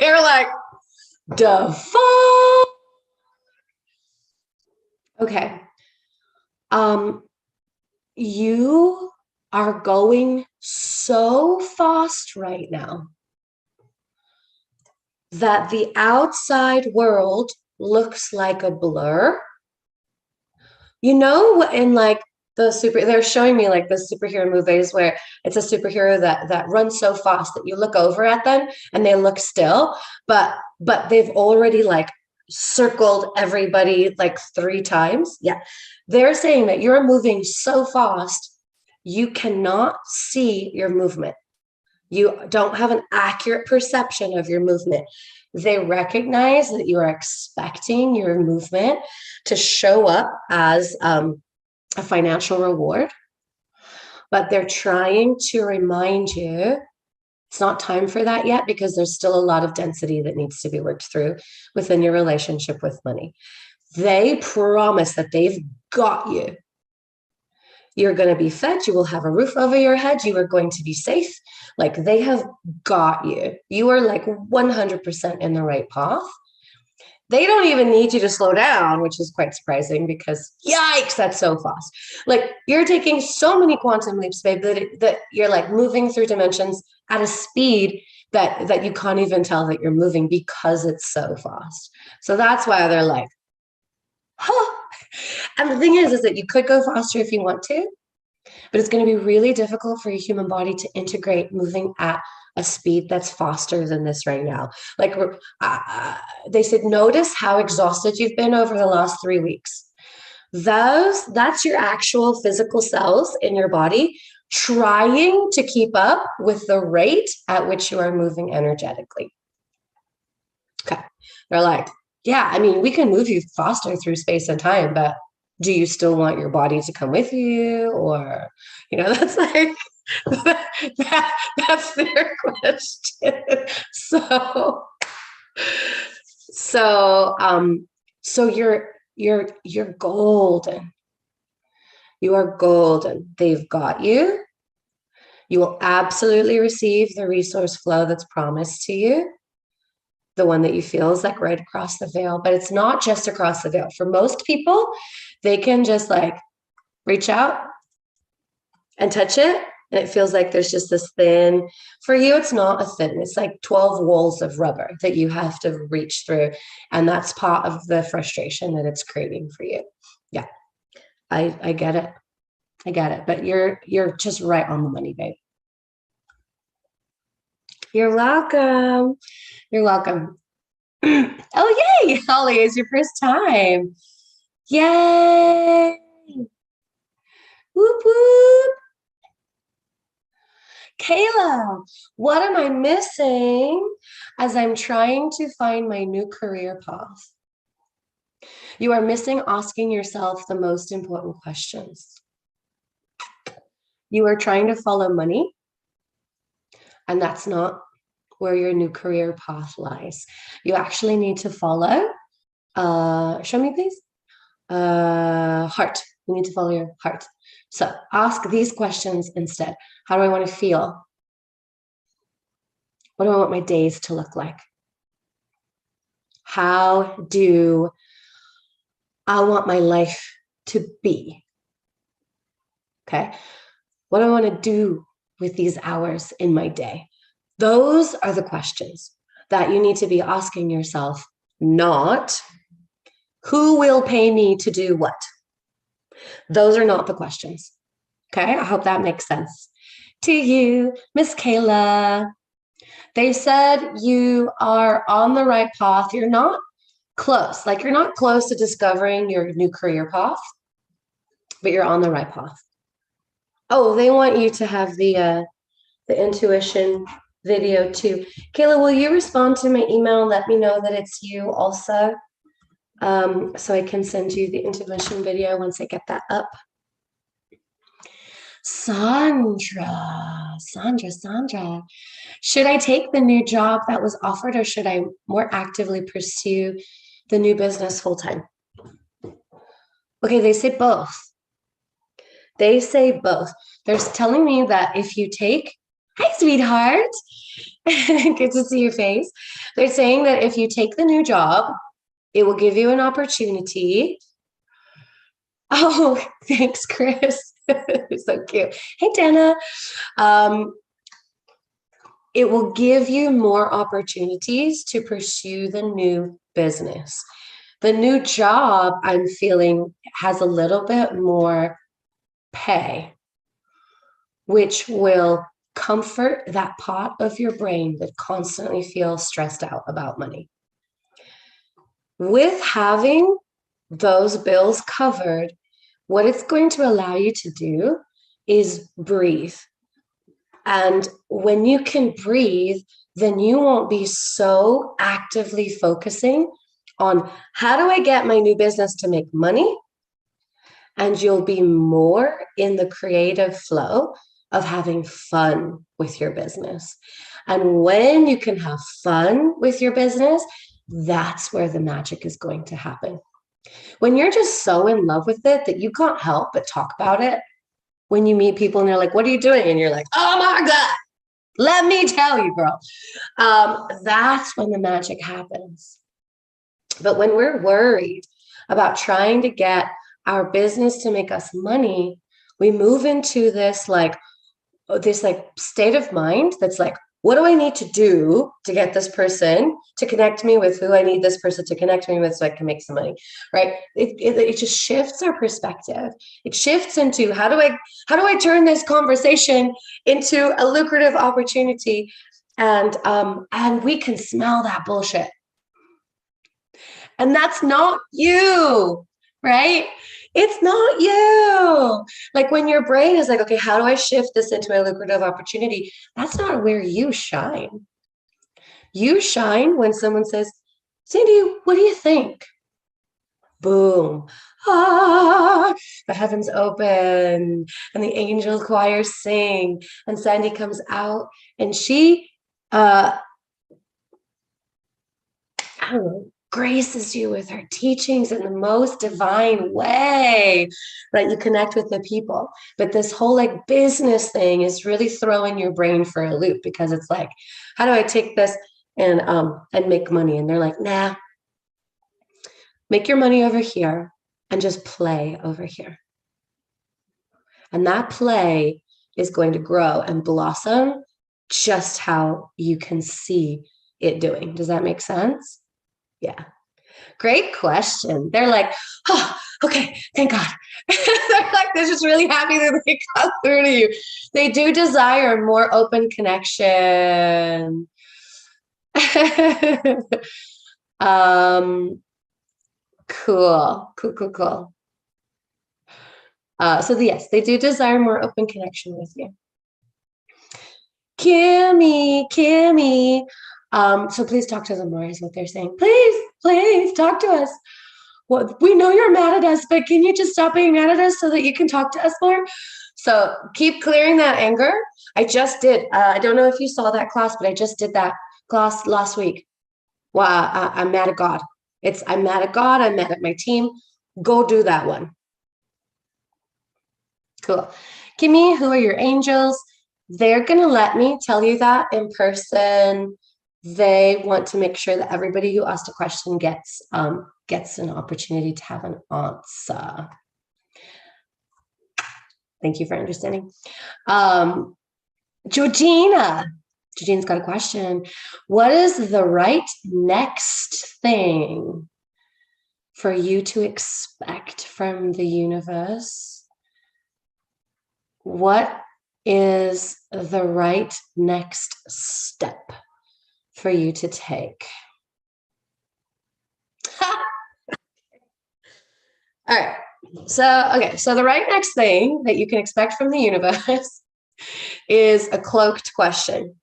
They're like, the fuck? Okay. You are going so fast right now that the outside world looks like a blur. You know, in like they're showing me like the superhero movies where it's a superhero that runs so fast that you look over at them and they look still, but they've already like circled everybody like 3 times. Yeah. They're saying that you're moving so fast, you cannot see your movement. You don't have an accurate perception of your movement. They recognize that you are expecting your movement to show up as a financial reward, but they're trying to remind you it's not time for that yet because there's still a lot of density that needs to be worked through within your relationship with money. They promise that they've got you. You're going to be fed. You will have a roof over your head. You are going to be safe. Like they have got you. You are like 100% in the right path. They don't even need you to slow down, which is quite surprising because yikes, that's so fast. Like you're taking so many quantum leaps, babe, that you're like moving through dimensions at a speed that you can't even tell that you're moving because it's so fast. So that's why they're like, huh. And the thing is that you could go faster if you want to, but it's going to be really difficult for your human body to integrate moving at a speed that's faster than this right now. Like they said, notice how exhausted you've been over the last 3 weeks. That's your actual physical cells in your body trying to keep up with the rate at which you are moving energetically. Okay. They're like, yeah, I mean, we can move you faster through space and time, but do you still want your body to come with you? Or, you know, that's like, that's their question. So you're golden. You are golden. They've got you. You will absolutely receive the resource flow that's promised to you. The one that you feel is like right across the veil, but it's not just across the veil. For most people, they can just like reach out and touch it. And it feels like there's just this thin, for you, it's not a thin, it's like 12 walls of rubber that you have to reach through. And that's part of the frustration that it's creating for you. Yeah, I get it. I get it. But you're just right on the money, babe. You're welcome. You're welcome. Oh, yay, Holly, it's your first time. Yay. Whoop, whoop. Kayla, what am I missing as I'm trying to find my new career path? You are missing asking yourself the most important questions. You are trying to follow money, and that's not where your new career path lies. You actually need to follow, show me please, heart. You need to follow your heart. So ask these questions instead. How do I want to feel? What do I want my days to look like? How do I want my life to be? Okay. What do I want to do with these hours in my day? Those are the questions that you need to be asking yourself, not who will pay me to do what? Those are not the questions. Okay, I hope that makes sense to you, Miss Kayla. They said you are on the right path. You're not close. Like, you're not close to discovering your new career path, but you're on the right path. Oh, they want you to have the intuition video too. Kayla, will you respond to my email and let me know that it's you also? So I can send you the intuition video once I get that up. Sandra. Should I take the new job that was offered, or should I more actively pursue the new business full time? Okay, they say both. They say both. They're telling me that if you take, hi, sweetheart. Good to see your face. They're saying that if you take the new job, it will give you an opportunity. Oh, thanks, Chris. So cute. Hey, Dana. It will give you more opportunities to pursue the new business. The new job, I'm feeling, has a little bit more pay, which will comfort that part of your brain that constantly feels stressed out about money. With having those bills covered, what it's going to allow you to do is breathe. And when you can breathe, then you won't be so actively focusing on how do I get my new business to make money? And you'll be more in the creative flow of having fun with your business. And when you can have fun with your business, that's where the magic is going to happen. When you're just so in love with it that you can't help but talk about it, when you meet people and they're like, what are you doing? And you're like, oh my God, let me tell you, girl. That's when the magic happens. But when we're worried about trying to get our business to make us money, we move into this state of mind that's like, what do I need to do to get this person to connect me with who I need this person to connect me with so I can make some money, right? It just shifts our perspective. It shifts into how do I turn this conversation into a lucrative opportunity? And we can smell that bullshit. And that's not you, right? It's not you. Like, when your brain is like, okay, how do I shift this into a lucrative opportunity? That's not where you shine. You shine when someone says, Cindy, what do you think? Boom. Ah, the heavens open and the angel choirs sing and Sandy comes out and she, I don't know, graces you with her teachings in the most divine way, right? You connect with the people. But this whole like business thing is really throwing your brain for a loop, because it's like, how do I take this and make money? And they're like, nah, make your money over here and just play over here. And that play is going to grow and blossom just how you can see it doing. Does that make sense? Yeah. Great question. They're like, oh, okay, thank God. They're like, they're just really happy that they got through to you. They do desire more open connection. Cool. So yes, they do desire more open connection with you. Kimmy. So please talk to them more is what they're saying. Please talk to us. Well, we know you're mad at us, but can you just stop being mad at us so that you can talk to us more? So keep clearing that anger. I just did. I don't know if you saw that class, but I just did that class last week. Wow, I'm mad at God. I'm mad at God. I'm mad at my team. Go do that one. Cool. Kimmy, who are your angels? They're going to let me tell you that in person they want to make sure that everybody who asked a question gets an opportunity to have an answer. Thank you for understanding. Georgina's got a question. What is the right next thing for you to expect from the universe? What is the right next step for you to take? All right. So the right next thing that you can expect from the universe is a cloaked question.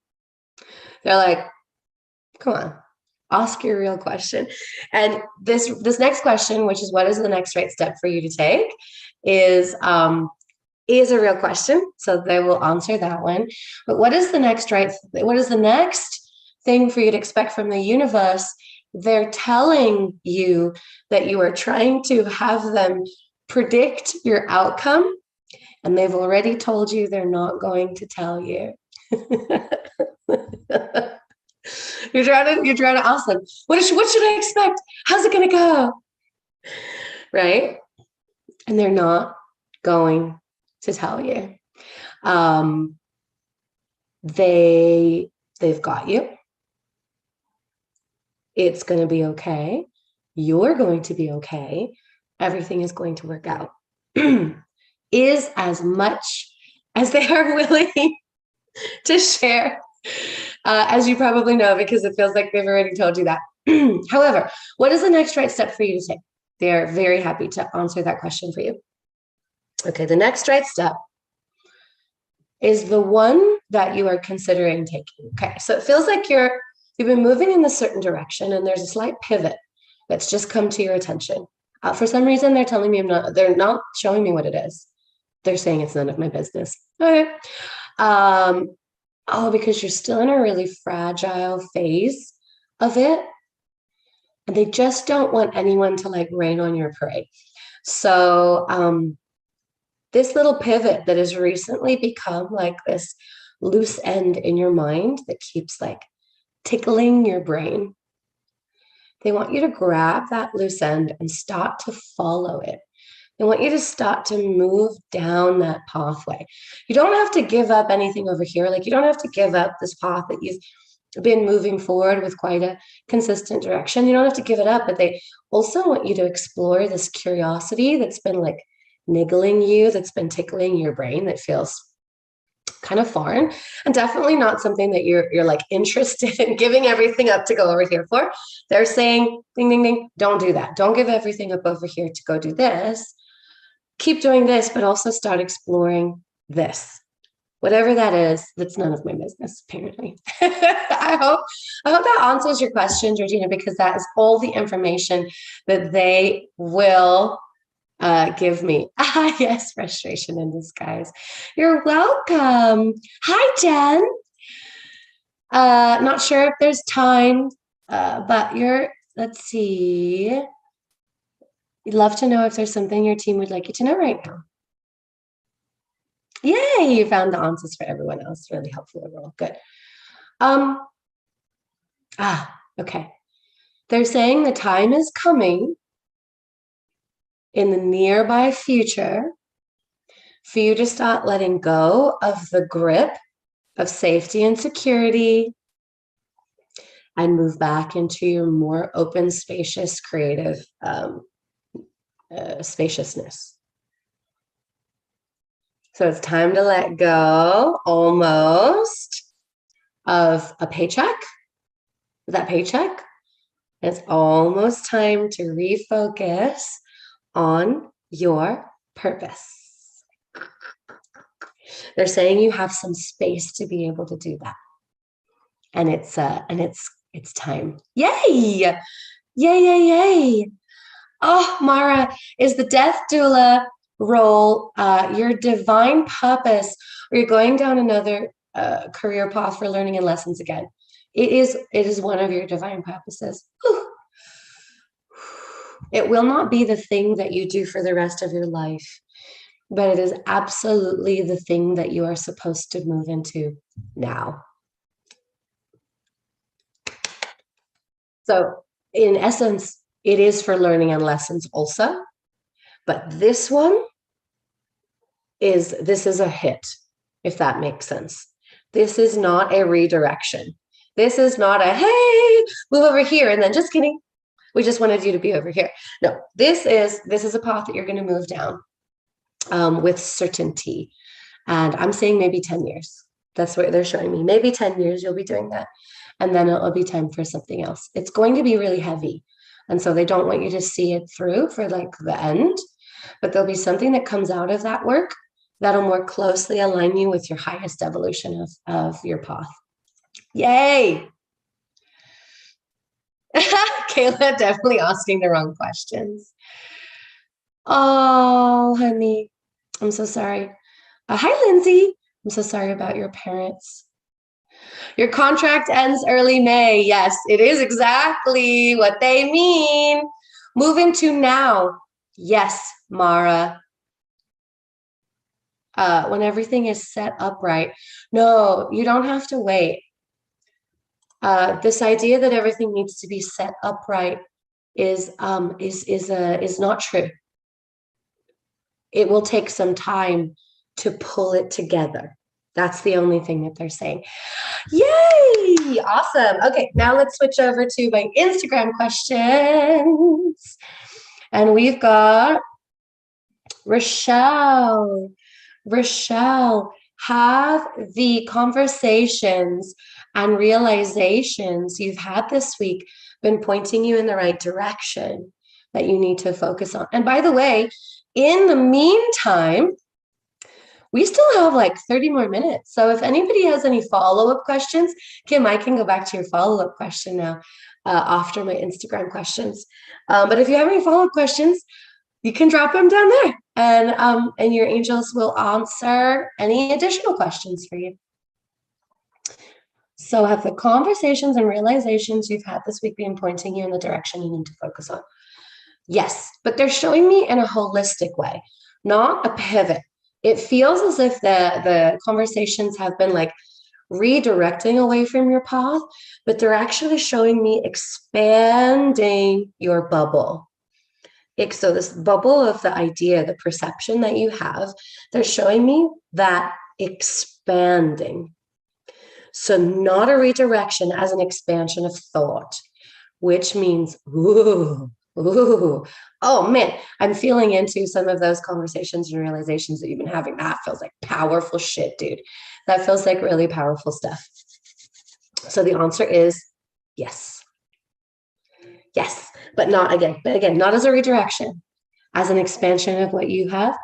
They're like, come on, ask your real question. And this next question, which is what is the next right step for you to take, is a real question. So they will answer that one. But what is the next thing for you to expect from the universe? They're telling you that you are trying to have them predict your outcome, and they've already told you they're not going to tell you. You're trying to ask them, what should I expect? How's it going to go? Right? And they're not going to tell you. They've got you. It's going to be okay. You're going to be okay. Everything is going to work out. Is as much as they are willing to share, as you probably know, because it feels like they've already told you that. However, what is the next right step for you to take? They are very happy to answer that question for you. Okay, the next right step is the one that you are considering taking. Okay, so it feels like you've been moving in a certain direction, and there's a slight pivot that's just come to your attention. For some reason, they're telling me they're not showing me what it is. They're saying it's none of my business. Okay. Because you're still in a really fragile phase of it, and they just don't want anyone to like rain on your parade. So this little pivot that has recently become like this loose end in your mind that keeps like tickling your brain. They want you to grab that loose end and start to follow it. They want you to start to move down that pathway. You don't have to give up anything over here. Like, you don't have to give up this path that you've been moving forward with quite a consistent direction. You don't have to give it up, but they also want you to explore this curiosity that's been like niggling you, that's been tickling your brain, that feels kind of foreign, and definitely not something that you're like interested in giving everything up to go over here for. They're saying, ding, ding, ding, don't do that. Don't give everything up over here to go do this. Keep doing this, but also start exploring this. Whatever that is, that's none of my business, apparently. I hope that answers your question, Georgina, because that is all the information that they will give me. Yes, frustration in disguise. You're welcome. Hi, Jen. Not sure if there's time, but let's see. You'd love to know if there's something your team would like you to know right now. Yay, you found the answers for everyone else. Really helpful overall. Good. Okay. They're saying the time is coming in the nearby future for you to start letting go of the grip of safety and security and move back into your more open, spacious, creative spaciousness. So it's time to let go almost of a paycheck. That paycheck. It's almost time to refocus on your purpose. They're saying you have some space to be able to do that. And it's time. Yay! Yay. Oh, Mara, is the death doula role your divine purpose, or you're going down another career path for learning and lessons again? It is one of your divine purposes. Whew. It will not be the thing that you do for the rest of your life, but it is absolutely the thing that you are supposed to move into now. So in essence, it is for learning and lessons also. But this is a hit, if that makes sense. This is not a redirection. This is not a, hey, move over here. And then just kidding. We just wanted you to be over here. No, this is a path that you're going to move down with certainty. And I'm saying maybe 10 years. That's what they're showing me. Maybe 10 years you'll be doing that. And then it'll be time for something else. It's going to be really heavy. And so they don't want you to see it through for like the end. But there'll be something that comes out of that work that'll more closely align you with your highest evolution of your path. Yay! Kayla definitely asking the wrong questions. Oh, honey, I'm so sorry. Hi, Lindsay. I'm so sorry about your parents. Your contract ends early May. Yes, it is exactly what they mean. Move into now. Yes, Mara. When everything is set up right. No, you don't have to wait. This idea that everything needs to be set up right is not true. It will take some time to pull it together. That's the only thing that they're saying. Yay! Awesome. Okay, now let's switch over to my Instagram questions. And we've got Rochelle. Rochelle, have the conversations and realizations you've had this week been pointing you in the right direction that you need to focus on? And by the way, in the meantime, we still have like 30 more minutes. So if anybody has any follow-up questions, Kim, I can go back to your follow-up question now after my Instagram questions. But if you have any follow-up questions, you can drop them down there and your angels will answer any additional questions for you. So have the conversations and realizations you've had this week been pointing you in the direction you need to focus on? Yes, but they're showing me in a holistic way, not a pivot. It feels as if the conversations have been like redirecting away from your path, but they're actually showing me expanding your bubble. So this bubble of the idea, the perception that you have, they're showing me that expanding. So not a redirection as an expansion of thought, which means, ooh, oh man, I'm feeling into some of those conversations and realizations that you've been having. That feels like powerful shit, dude. That feels like really powerful stuff. So the answer is yes. Yes, but again, not as a redirection, as an expansion of what you have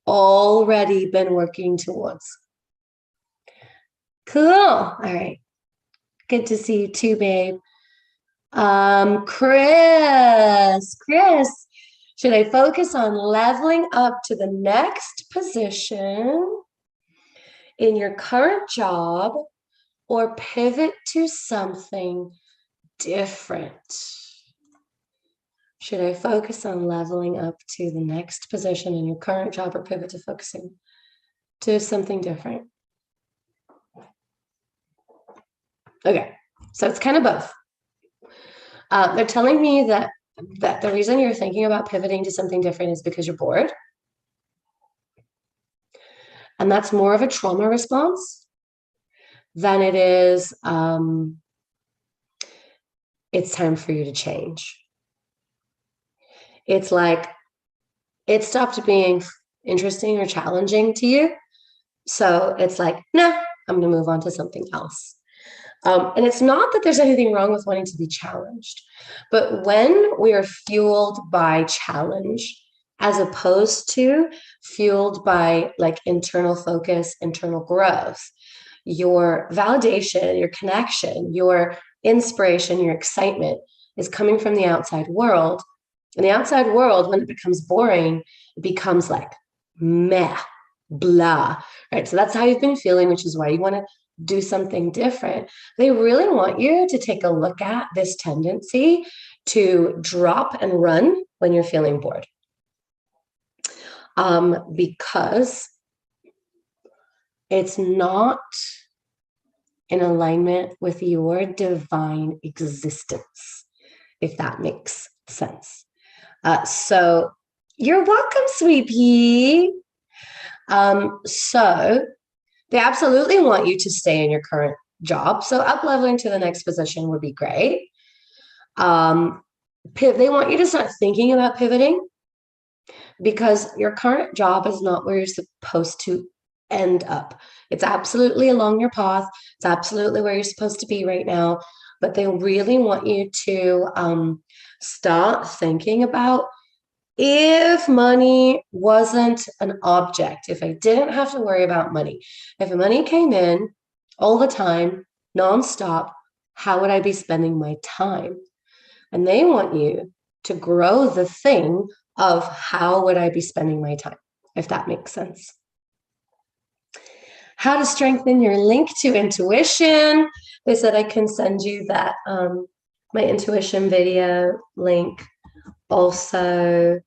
already been working towards. Cool. All right. Good to see you too, babe. Chris, should I focus on leveling up to the next position in your current job or pivot to something different? Should I focus on leveling up to the next position in your current job or pivot to focusing to something different? Okay, so it's kind of both. They're telling me that the reason you're thinking about pivoting to something different is because you're bored. And that's more of a trauma response than it is, it's time for you to change. It's like it stopped being interesting or challenging to you. So it's like, no, I'm going to move on to something else. And it's not that there's anything wrong with wanting to be challenged, but when we are fueled by challenge, as opposed to fueled by like internal focus, internal growth, your validation, your connection, your inspiration, your excitement is coming from the outside world. And the outside world, when it becomes boring, it becomes like meh, blah, right? So that's how you've been feeling, which is why you want to do something different. They really want you to take a look at this tendency to drop and run when you're feeling bored. Because it's not in alignment with your divine existence. if that makes sense. So you're welcome, sweet pea. So they absolutely want you to stay in your current job. So up leveling to the next position would be great. They want you to start thinking about pivoting, because your current job is not where you're supposed to end up. It's absolutely along your path. It's absolutely where you're supposed to be right now. But they really want you to start thinking about, if money wasn't an object, if I didn't have to worry about money, if money came in all the time, nonstop, how would I be spending my time? And they want you to grow the thing of how would I be spending my time, if that makes sense. How to strengthen your link to intuition. They said I can send you that, my intuition video link. Also,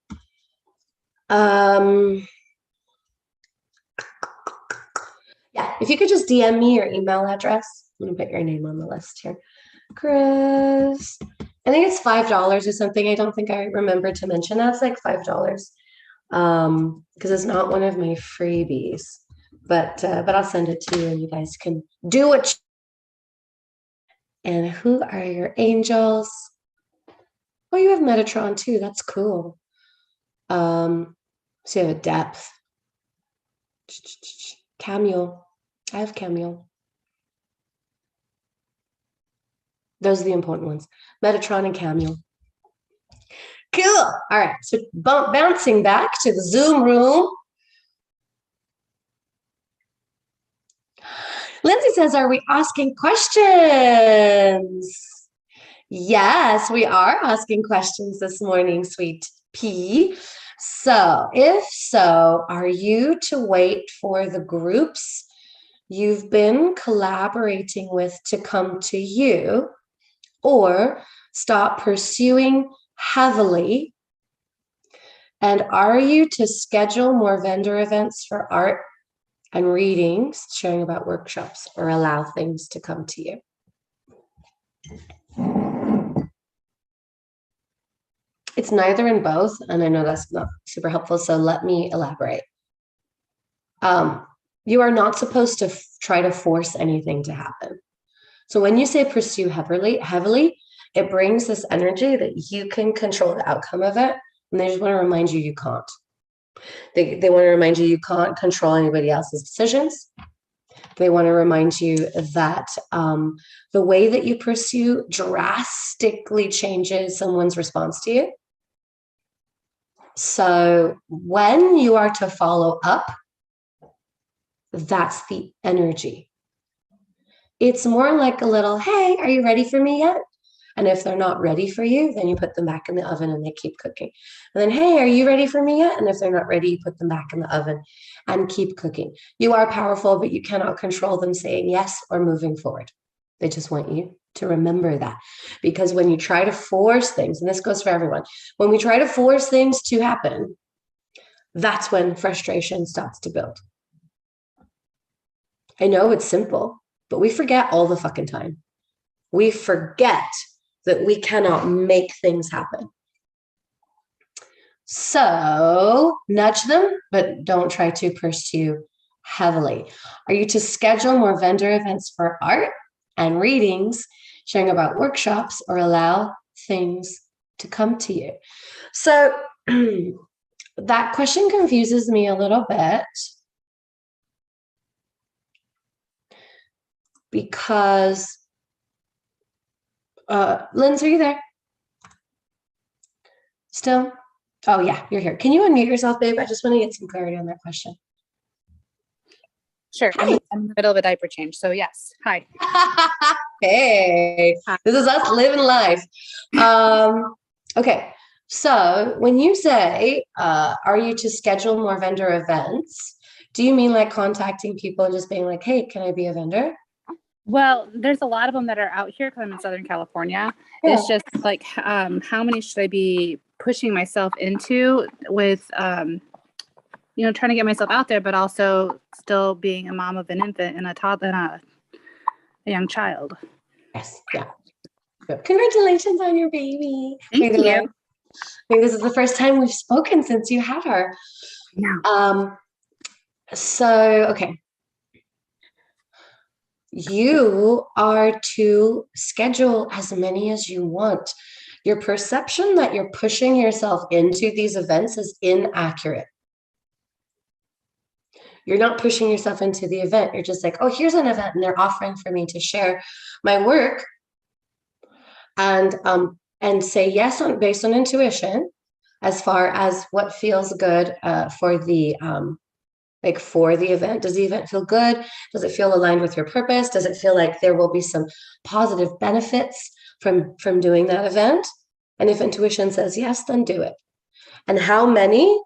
yeah, if you could just DM me your email address. I'm going to put your name on the list here. Chris, I think it's $5 or something. I don't think I remember to mention that. It's like $5 because it's not one of my freebies. But I'll send it to you, and you guys can do it. And who are your angels? Oh, you have Metatron too. That's cool. So you have a depth. Cameo. I have Cameo. Those are the important ones. Metatron and Cameo. Cool. All right. So bouncing back to the Zoom room. Lindsay says, are we asking questions? Yes, we are asking questions this morning, sweet pea. So if so, are you to wait for the groups you've been collaborating with to come to you, or stop pursuing heavily? And are you to schedule more vendor events for art and readings, sharing about workshops, or allow things to come to you? It's neither and both, and I know that's not super helpful, so let me elaborate. You are not supposed to try to force anything to happen. So when you say pursue heavily, it brings this energy that you can control the outcome of it, and they just want to remind you can't. They want to remind you can't control anybody else's decisions. They want to remind you that the way that you pursue drastically changes someone's response to you. So when you are to follow up, that's the energy. It's more like a little, hey, are you ready for me yet? And if they're not ready for you, then you put them back in the oven and they keep cooking. And then, hey, are you ready for me yet? And if they're not ready, you put them back in the oven and keep cooking. You are powerful, but you cannot control them saying yes or moving forward. They just want you to remember that. Because when you try to force things, and this goes for everyone, when we try to force things to happen, that's when frustration starts to build. I know it's simple, but we forget all the fucking time. We forget that we cannot make things happen. So nudge them, but don't try to pursue heavily. Are you to schedule more vendor events for art and readings, sharing about workshops, or allow things to come to you? So that question confuses me a little bit, because Linz, are you there? Still? Oh, yeah, you're here. Can you unmute yourself, babe? I just want to get some clarity on that question. Sure. I'm in the middle of a diaper change. So yes. Hi. Hey, this is us living life. Okay. So when you say, are you to schedule more vendor events? Do you mean like contacting people and just being like, hey, can I be a vendor? Well, there's a lot of them that are out here because I'm in Southern California. Yeah. It's just like, how many should I be pushing myself into with, trying to get myself out there, but also still being a mom of an infant and a toddler and a young child. Yes. Yeah. Congratulations on your baby. Thank you. I think this is the first time we've spoken since you had her. Yeah. So, okay. You are to schedule as many as you want. Your perception that you're pushing yourself into these events is inaccurate. You're not pushing yourself into the event. You're just like, oh, here's an event and they're offering for me to share my work and say yes based on intuition as far as what feels good for the event. Does the event feel good? Does it feel aligned with your purpose? Does it feel like there will be some positive benefits from doing that event? And if intuition says yes, then do it. And how many?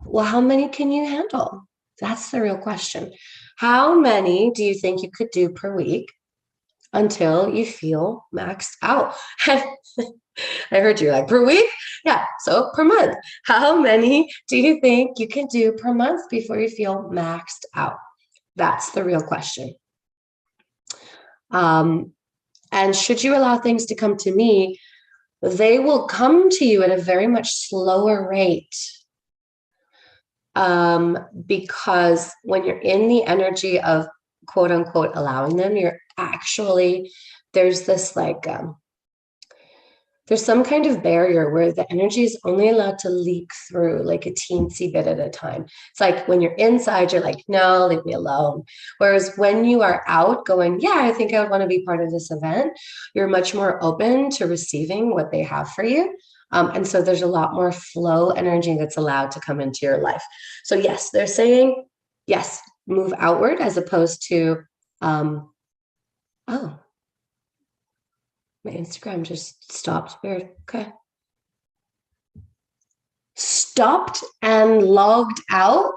Well, how many can you handle? That's the real question. How many do you think you could do per week until you feel maxed out? I heard you like per week. Yeah. So per month, how many do you think you can do per month before you feel maxed out? That's the real question. And should you allow things to come to me, they will come to you at a very much slower rate. Because when you're in the energy of quote unquote allowing them, you're actually, there's this like, there's some kind of barrier where the energy is only allowed to leak through like a teensy bit at a time. It's like when you're inside, you're like, no, leave me alone. Whereas when you are out going, yeah, I think I would want to be part of this event, you're much more open to receiving what they have for you. And so there's a lot more flow energy that's allowed to come into your life. So yes, they're saying, yes, move outward as opposed to, oh, my Instagram just stopped. Weird. Okay. Stopped and logged out.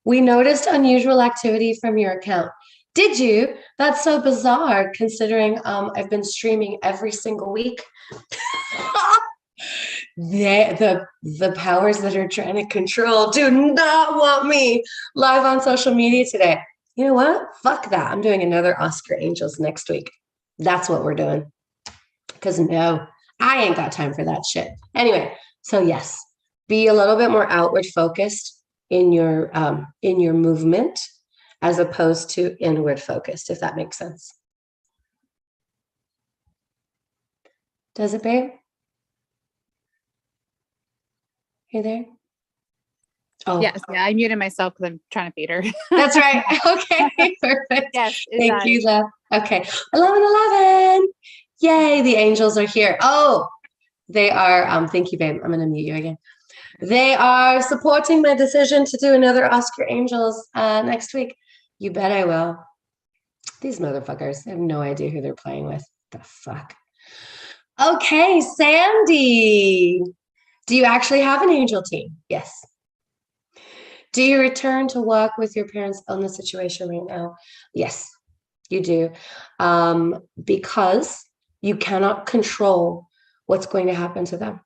We noticed unusual activity from your account. Did you? That's so bizarre considering I've been streaming every single week. The powers that are trying to control do not want me live on social media today. You know what? Fuck that. I'm doing another Oscar Angels next week. That's what we're doing. Because no, I ain't got time for that shit. Anyway, so yes, be a little bit more outward focused in your movement as opposed to inward focused, if that makes sense. Does it, babe? You there? Oh, Yes. Yeah. I muted myself because I'm trying to feed her. that's right. Okay, perfect. Yes. Thank you, love. Okay, 11:11. Yay, the angels are here. Oh, they are. Thank you, babe. I'm going to mute you again. They are supporting my decision to do another Oscar Angels next week. You bet I will. These motherfuckers, I have no idea who they're playing with. The fuck? Okay, Sandy. Do you actually have an angel team? Yes. Do you return to work with your parents on the situation right now? Yes, you do. Because you cannot control what's going to happen to them.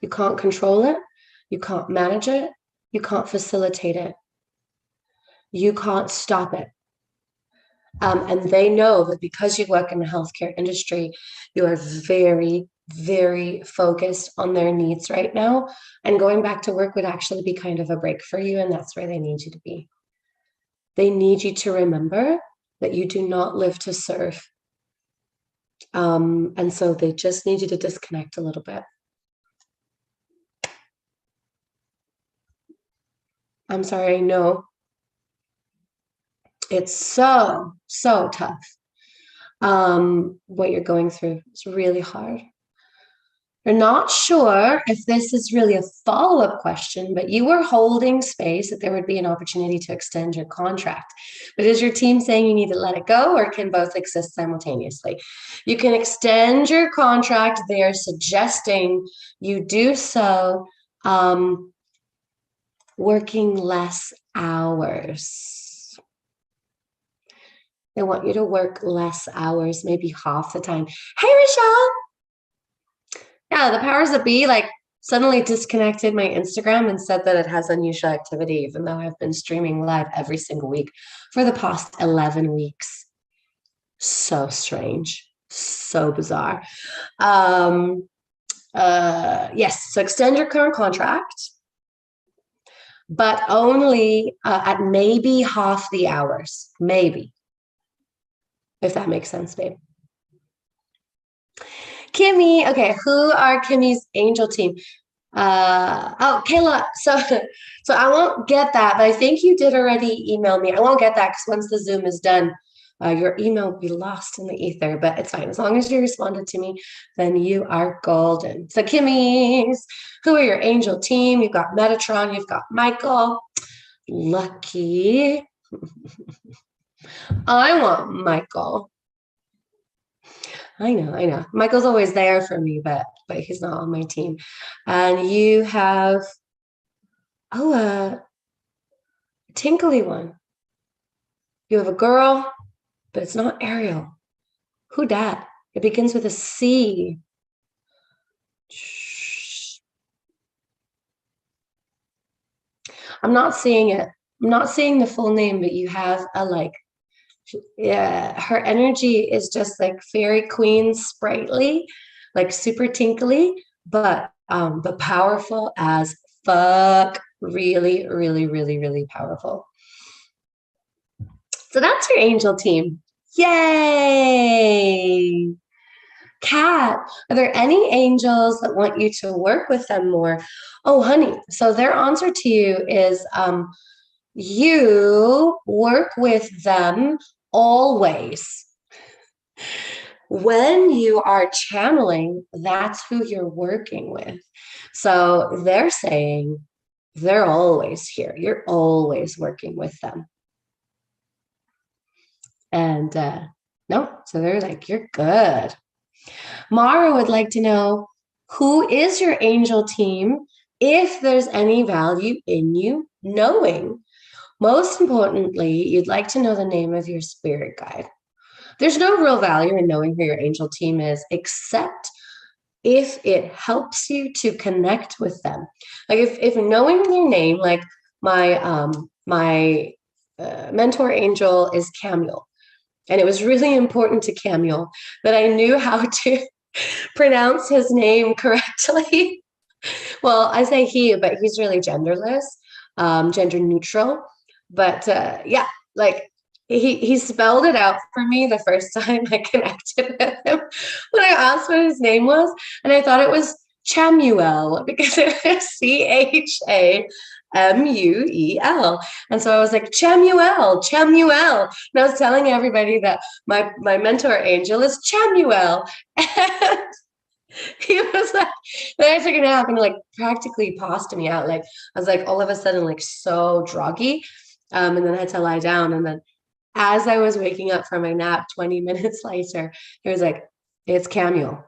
You can't control it. You can't manage it. You can't facilitate it. You can't stop it. And they know that because you work in the healthcare industry, you are very, very focused on their needs right now. And going back to work would actually be kind of a break for you. And that's where they need you to be. They need you to remember that you do not live to serve. And so they just need you to disconnect a little bit. I'm sorry, I know. It's so, so tough. What you're going through. It's really hard. You're not sure if this is really a follow-up question, but you were holding space that there would be an opportunity to extend your contract. But is your team saying you need to let it go, or can both exist simultaneously? You can extend your contract. They are suggesting you do so working less hours. They want you to work less hours, maybe half the time. Hey, Rachel. Yeah, the powers that be like suddenly disconnected my Instagram and said that it has unusual activity, even though I've been streaming live every single week for the past 11 weeks. So strange. So bizarre. Yes, so extend your current contract, but only at maybe half the hours, maybe, if that makes sense, babe. Kimmy, okay, who are Kimmy's angel team? Oh, Kayla, so I won't get that, but I think you did already email me. I won't get that because once the Zoom is done, your email will be lost in the ether, but it's fine. As long as you responded to me, then you are golden. So Kimmy's, who are your angel team? You've got Metatron, you've got Michael. Lucky. I want Michael. I know. Michael's always there for me, but he's not on my team. And you have, a tinkly one. You have a girl, but it's not Ariel. Who dat? It begins with a C. I'm not seeing it. I'm not seeing the full name, but you have a yeah, her energy is just like fairy queen sprightly, like super tinkly, but powerful as fuck. Really, really, really, really powerful. So that's your angel team. Yay! Kat, are there any angels that want you to work with them more? Oh, honey, so their answer to you is you work with them always. When you are channeling, that's who you're working with. So they're saying they're always here. You're always working with them. And no, so they're like, you're good. Mara would like to know, who is your angel team, if there's any value in you knowing? Most importantly, you'd like to know the name of your spirit guide. There's no real value in knowing who your angel team is, except if it helps you to connect with them. Like if knowing their name, like my mentor angel is Camuel. And it was really important to Camuel that I knew how to pronounce his name correctly. Well, I say he, but he's really genderless, gender neutral. But yeah, like he spelled it out for me the first time I connected with him when I asked what his name was. And I thought it was Chamuel because it was Chamuel. And so I was like, Chamuel. And I was telling everybody that my mentor angel is Chamuel. And he was like, then I took a nap and like practically passed me out. Like I was like all of a sudden like so druggy. And then I had to lie down. And then as I was waking up from my nap 20 minutes later, he was like, it's Camuel,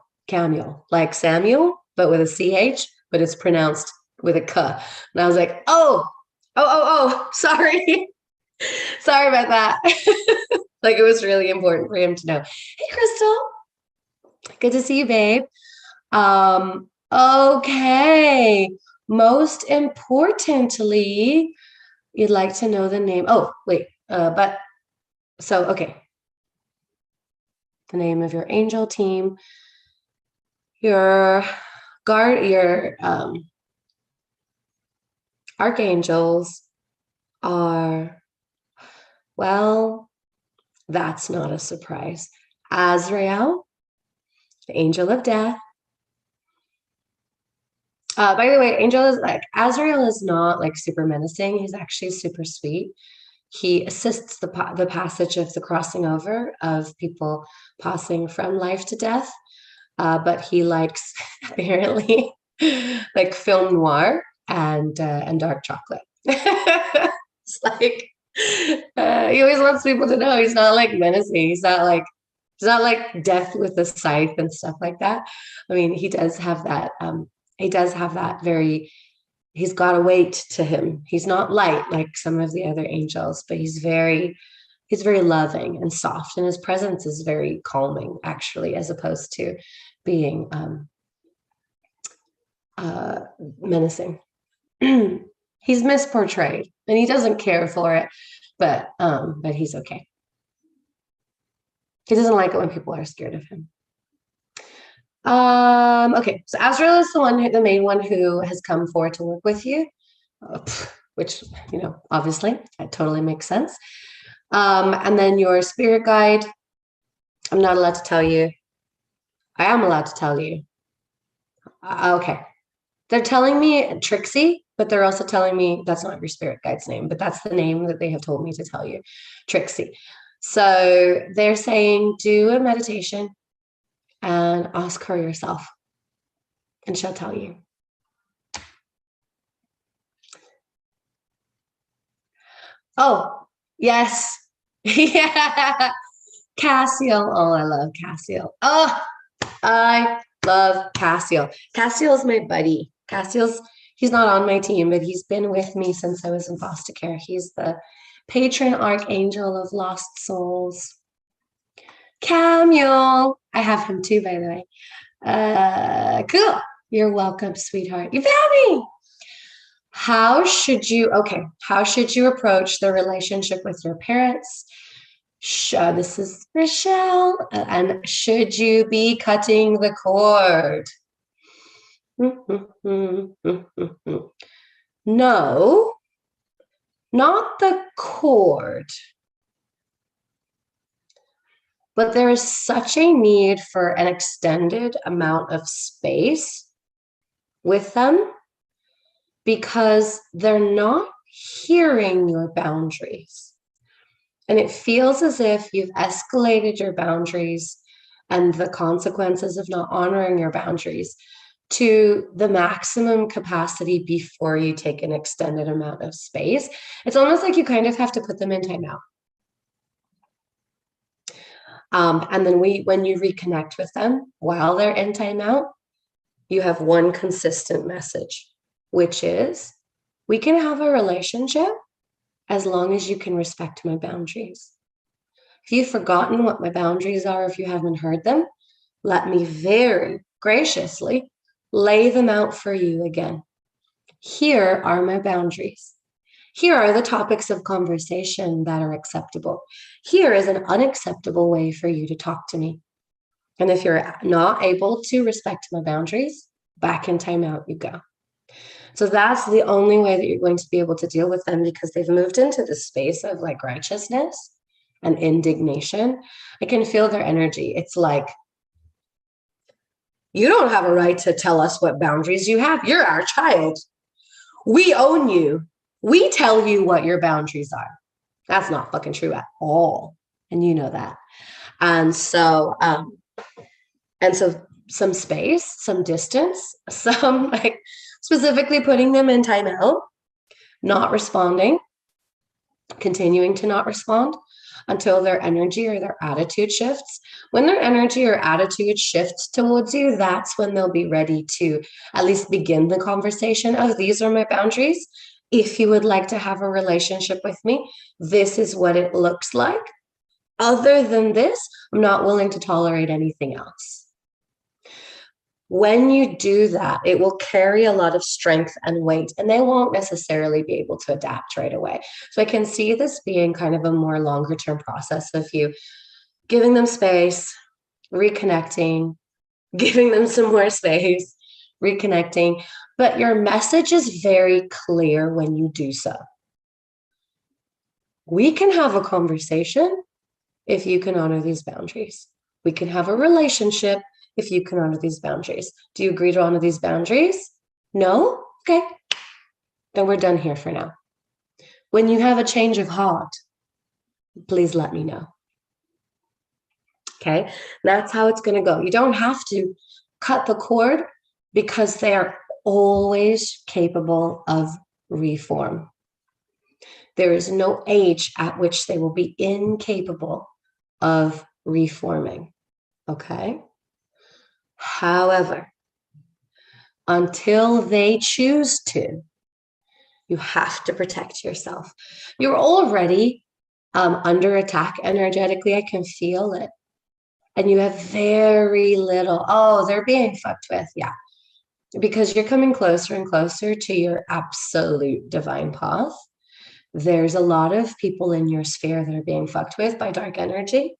like Samuel, but with a CH, but it's pronounced with a K. And I was like, oh, sorry. Sorry about that. Like it was really important for him to know. Hey, Crystal. Good to see you, babe. Okay. Most importantly, you'd like to know the name. Oh, wait. Okay. The name of your angel team, your archangels are, well, that's not a surprise. Azrael, the angel of death. By the way, Azrael is not like super menacing. He's actually super sweet. He assists the passage of the crossing over of people passing from life to death. But he likes apparently like film noir and dark chocolate. It's like he always wants people to know he's not like menacing. He's not like death with a scythe and stuff like that. I mean, he does have that. He's got a weight to him. He's not light like some of the other angels, but he's very loving and soft, and his presence is very calming, actually, as opposed to being menacing. He's misportrayed, and he doesn't care for it, but he's okay. He doesn't like it when people are scared of him. Okay, so Azrael is the main one who has come forward to work with you, which, obviously that totally makes sense. And then your spirit guide, I'm not allowed to tell you. I am allowed to tell you. Okay. They're telling me Trixie, but they're also telling me that's not your spirit guide's name, but that's the name that they have told me to tell you, Trixie. So they're saying do a meditation and ask her yourself, and she'll tell you. Oh, yes. Yeah. Cassiel. Oh, I love Cassiel. Oh, I love Cassiel. Cassiel's my buddy. He's not on my team, but he's been with me since I was in foster care. He's the patron archangel of lost souls. Camuel. I have him too, by the way. Cool. You're welcome, sweetheart. You found me. How should you approach the relationship with your parents? This is Rochelle. And should you be cutting the cord? No, not the cord. But there is such a need for an extended amount of space with them because they're not hearing your boundaries. And it feels as if you've escalated your boundaries and the consequences of not honoring your boundaries to the maximum capacity before you take an extended amount of space. It's almost like you kind of have to put them in timeout. And then when you reconnect with them while they're in timeout, you have one consistent message, which is, we can have a relationship as long as you can respect my boundaries. If you've forgotten what my boundaries are, if you haven't heard them, let me very graciously lay them out for you again. Here are my boundaries. Here are the topics of conversation that are acceptable. Here is an unacceptable way for you to talk to me. And if you're not able to respect my boundaries, back in timeout you go. So that's the only way that you're going to be able to deal with them, because they've moved into this space of like righteousness and indignation. I can feel their energy. It's like, you don't have a right to tell us what boundaries you have. You're our child. We own you. We tell you what your boundaries are. That's not fucking true at all. And you know that. And so some space, some distance, some like specifically putting them in timeout, not responding, continuing to not respond until their energy or their attitude shifts. When their energy or attitude shifts towards you, that's when they'll be ready to at least begin the conversation of, these are my boundaries. If you would like to have a relationship with me, this is what it looks like. Other than this, I'm not willing to tolerate anything else. When you do that, it will carry a lot of strength and weight, and they won't necessarily be able to adapt right away. So I can see this being kind of a more longer term process of you giving them space, reconnecting, giving them some more space, reconnecting. But your message is very clear when you do so. We can have a conversation if you can honor these boundaries. We can have a relationship if you can honor these boundaries. Do you agree to honor these boundaries? No? Okay. Then we're done here for now. When you have a change of heart, please let me know. Okay? That's how it's going to go. You don't have to cut the cord, because they are always capable of reform. There is no age at which they will be incapable of reforming. Okay? However, until they choose to, you have to protect yourself. You're already under attack energetically. I can feel it. And you have very little, they're being fucked with. Yeah. Because you're coming closer and closer to your absolute divine path. There's a lot of people in your sphere that are being fucked with by dark energy.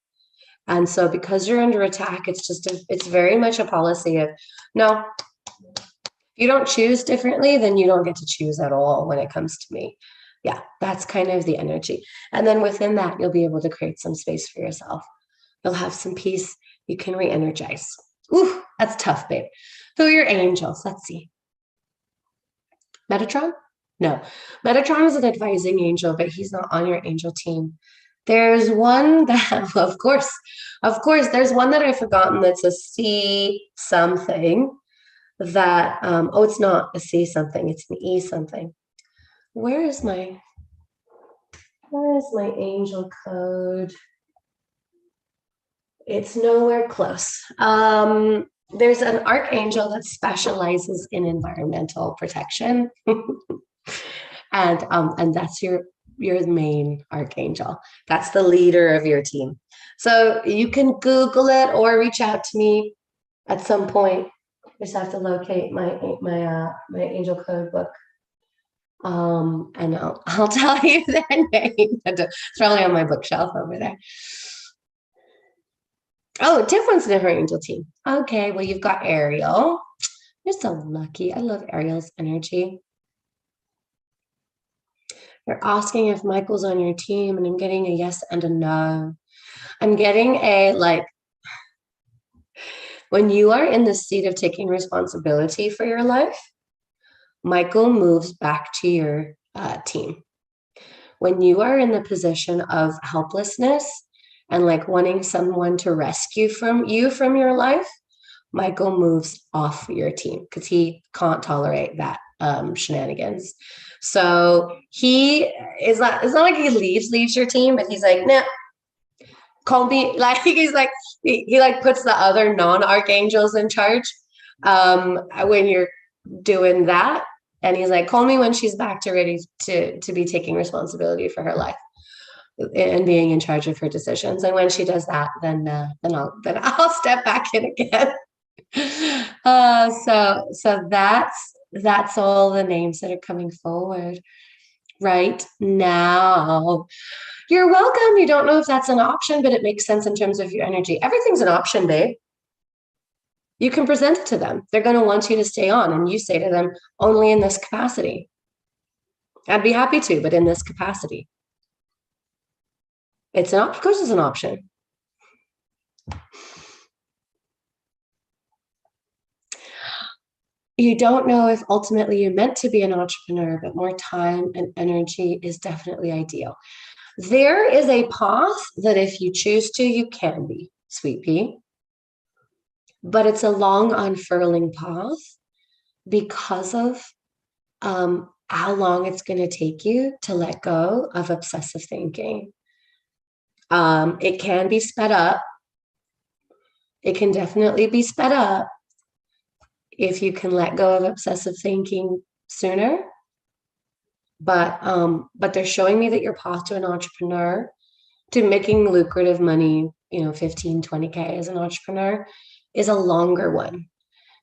And so because you're under attack, it's very much a policy of, no, if you don't choose differently, then you don't get to choose at all when it comes to me. Yeah, that's kind of the energy. And then within that, you'll be able to create some space for yourself. You'll have some peace. You can re-energize. Ooh, that's tough, babe. Who are your angels? Let's see. Metatron? No. Metatron is an advising angel, but he's not on your angel team. There's one that, of course, there's one that I've forgotten that's a C something that, oh, it's not a C something, it's an E something. Where is my angel code? It's nowhere close. There's an archangel that specializes in environmental protection. And that's your main archangel. That's the leader of your team. So you can Google it or reach out to me at some point. Just have to locate my angel code book. And I'll tell you their name. It's probably on my bookshelf over there. Oh, DÜP wants a different angel team. Okay, well, you've got Ariel. You're so lucky. I love Ariel's energy. You're asking if Michael's on your team, and I'm getting a yes and a no. I'm getting a, like, when you are in the seat of taking responsibility for your life, Michael moves back to your team. When you are in the position of helplessness and like wanting someone to rescue from your life, Michael moves off your team because he can't tolerate that shenanigans. So he is not, it's not like he leaves your team, but he's like, nah, call me. Like, he's like, he like puts the other non-archangels in charge when you're doing that. And he's like, call me when she's back to ready to be taking responsibility for her life and being in charge of her decisions. And when she does that, then I'll step back in again. So that's all the names that are coming forward right now. You're welcome. You don't know if that's an option, but it makes sense in terms of your energy. Everything's an option, babe. You can present it to them. They're going to want you to stay on, and you say to them, only in this capacity. I'd be happy to, but in this capacity. Of course it's an option. You don't know if ultimately you're meant to be an entrepreneur, but more time and energy is definitely ideal. There is a path that if you choose to, you can be, sweet pea. But it's a long unfurling path because of how long it's going to take you to let go of obsessive thinking. It can be sped up. It can definitely be sped up if you can let go of obsessive thinking sooner. But they're showing me that your path to an entrepreneur, to making lucrative money, 15, 20K as an entrepreneur, is a longer one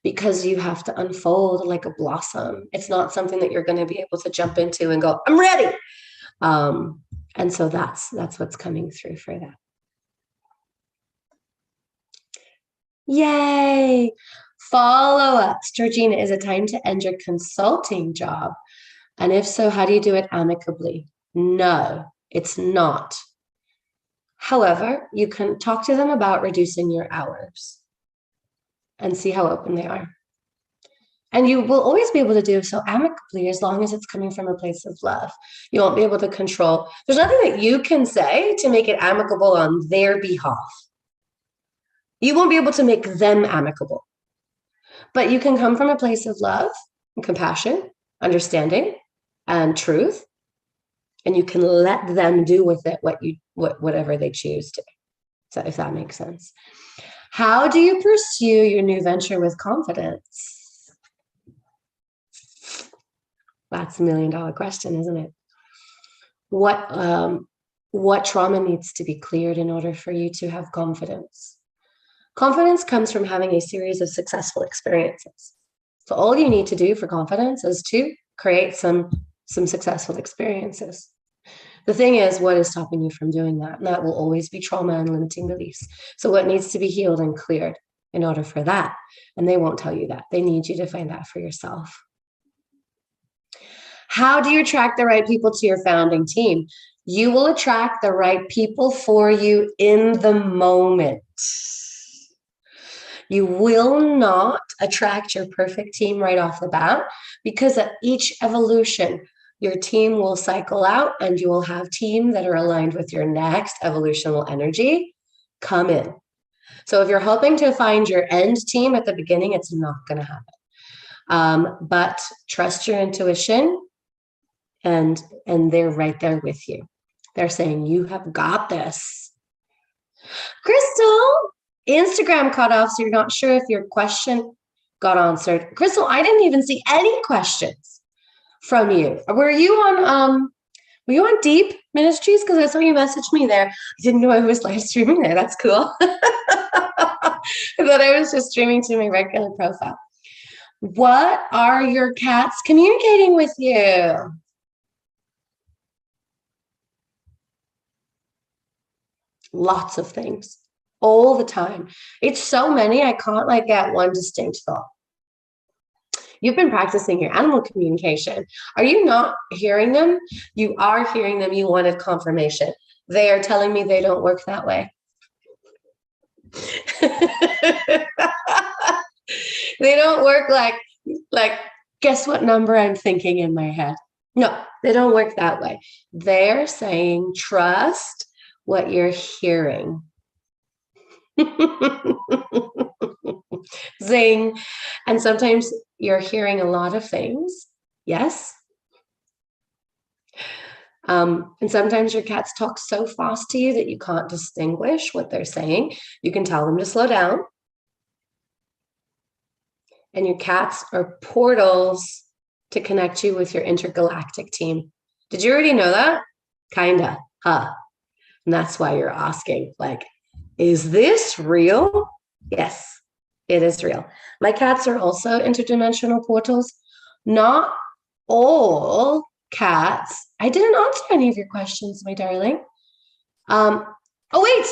because you have to unfold like a blossom. It's not something that you're going to be able to jump into and go, I'm ready. And so that's what's coming through for that. Yay. Follow-ups. Georgina, is it time to end your consulting job? And if so, how do you do it amicably? No, it's not. However, you can talk to them about reducing your hours and see how open they are. And you will always be able to do so amicably as long as it's coming from a place of love. You won't be able to control. There's nothing that you can say to make it amicable on their behalf. You won't be able to make them amicable. But you can come from a place of love and compassion, understanding, and truth. And you can let them do with it whatever they choose to. So if that makes sense. How do you pursue your new venture with confidence? That's $1 million question, isn't it? What trauma needs to be cleared in order for you to have confidence? Confidence comes from having a series of successful experiences. So all you need to do for confidence is to create some successful experiences. The thing is, what is stopping you from doing that? And that will always be trauma and limiting beliefs. So what needs to be healed and cleared in order for that? And they won't tell you that. They need you to find that for yourself. How do you attract the right people to your founding team? You will attract the right people for you in the moment. You will not attract your perfect team right off the bat, because at each evolution, your team will cycle out and you will have teams that are aligned with your next evolutional energy come in. So if you're hoping to find your end team at the beginning, it's not going to happen. But trust your intuition, and they're right there with you. They're saying, you have got this. Crystal, Instagram cut off, so you're not sure if your question got answered. Crystal, I didn't even see any questions from you. Were you on DÄP Ministries? Because I saw you message me there. I didn't know I was live streaming there. That's cool. I thought I was just streaming to my regular profile. What are your cats communicating with you? Lots of things, all the time. It's so many, I can't like get one distinct thought. You've been practicing your animal communication. Are you not hearing them? You are hearing them. You wanted confirmation. They are telling me they don't work that way. They don't work like, guess what number I'm thinking in my head? No, they don't work that way. They're saying, trust what you're hearing. Zing. And sometimes you're hearing a lot of things. Yes. And sometimes your cats talk so fast to you that you can't distinguish what they're saying. You can tell them to slow down. And your cats are portals to connect you with your intergalactic team. Did you already know that? Kinda, huh? And that's why you're asking, like, is this real? Yes, it is real. My cats are also interdimensional portals. Not all cats. I didn't answer any of your questions, my darling. Oh, wait.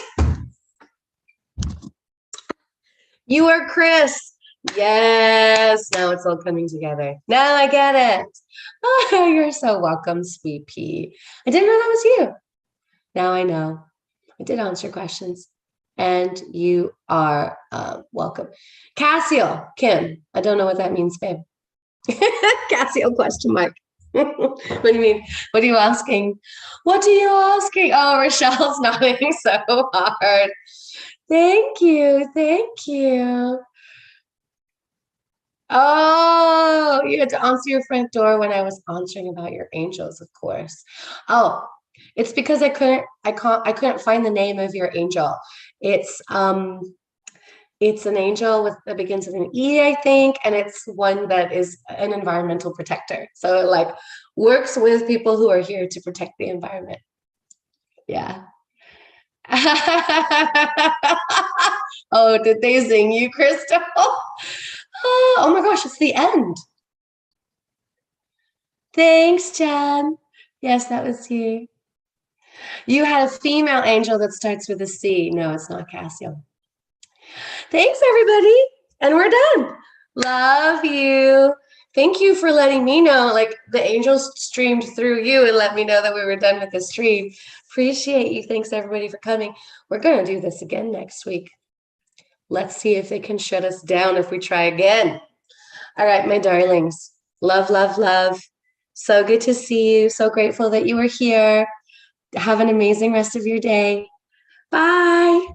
You are Chris. Yes, now it's all coming together. Now I get it. Oh, you're so welcome, sweet pea. I didn't know that was you. Now I know. I did answer questions, and you are welcome. Cassio, Kim, I don't know what that means, babe. Cassio question mark. What do you mean? What are you asking? What are you asking? Oh, Rochelle's nodding so hard. Thank you. Thank you. Oh, you had to answer your front door when I was answering about your angels, of course. Oh, it's because I couldn't find the name of your angel. It's an angel that begins with an E, I think, and it's one that is an environmental protector. So it like works with people who are here to protect the environment. Yeah. Oh, did they zing you, Crystal? Oh my gosh, it's the end. Thanks, Jen. Yes, that was you. You had a female angel that starts with a C. No, it's not Cassio. Thanks, everybody. And we're done. Love you. Thank you for letting me know, like the angels streamed through you and let me know that we were done with the stream. Appreciate you. Thanks, everybody, for coming. We're going to do this again next week. Let's see if they can shut us down if we try again. All right, my darlings. Love, love, love. So good to see you. So grateful that you were here. Have an amazing rest of your day. Bye.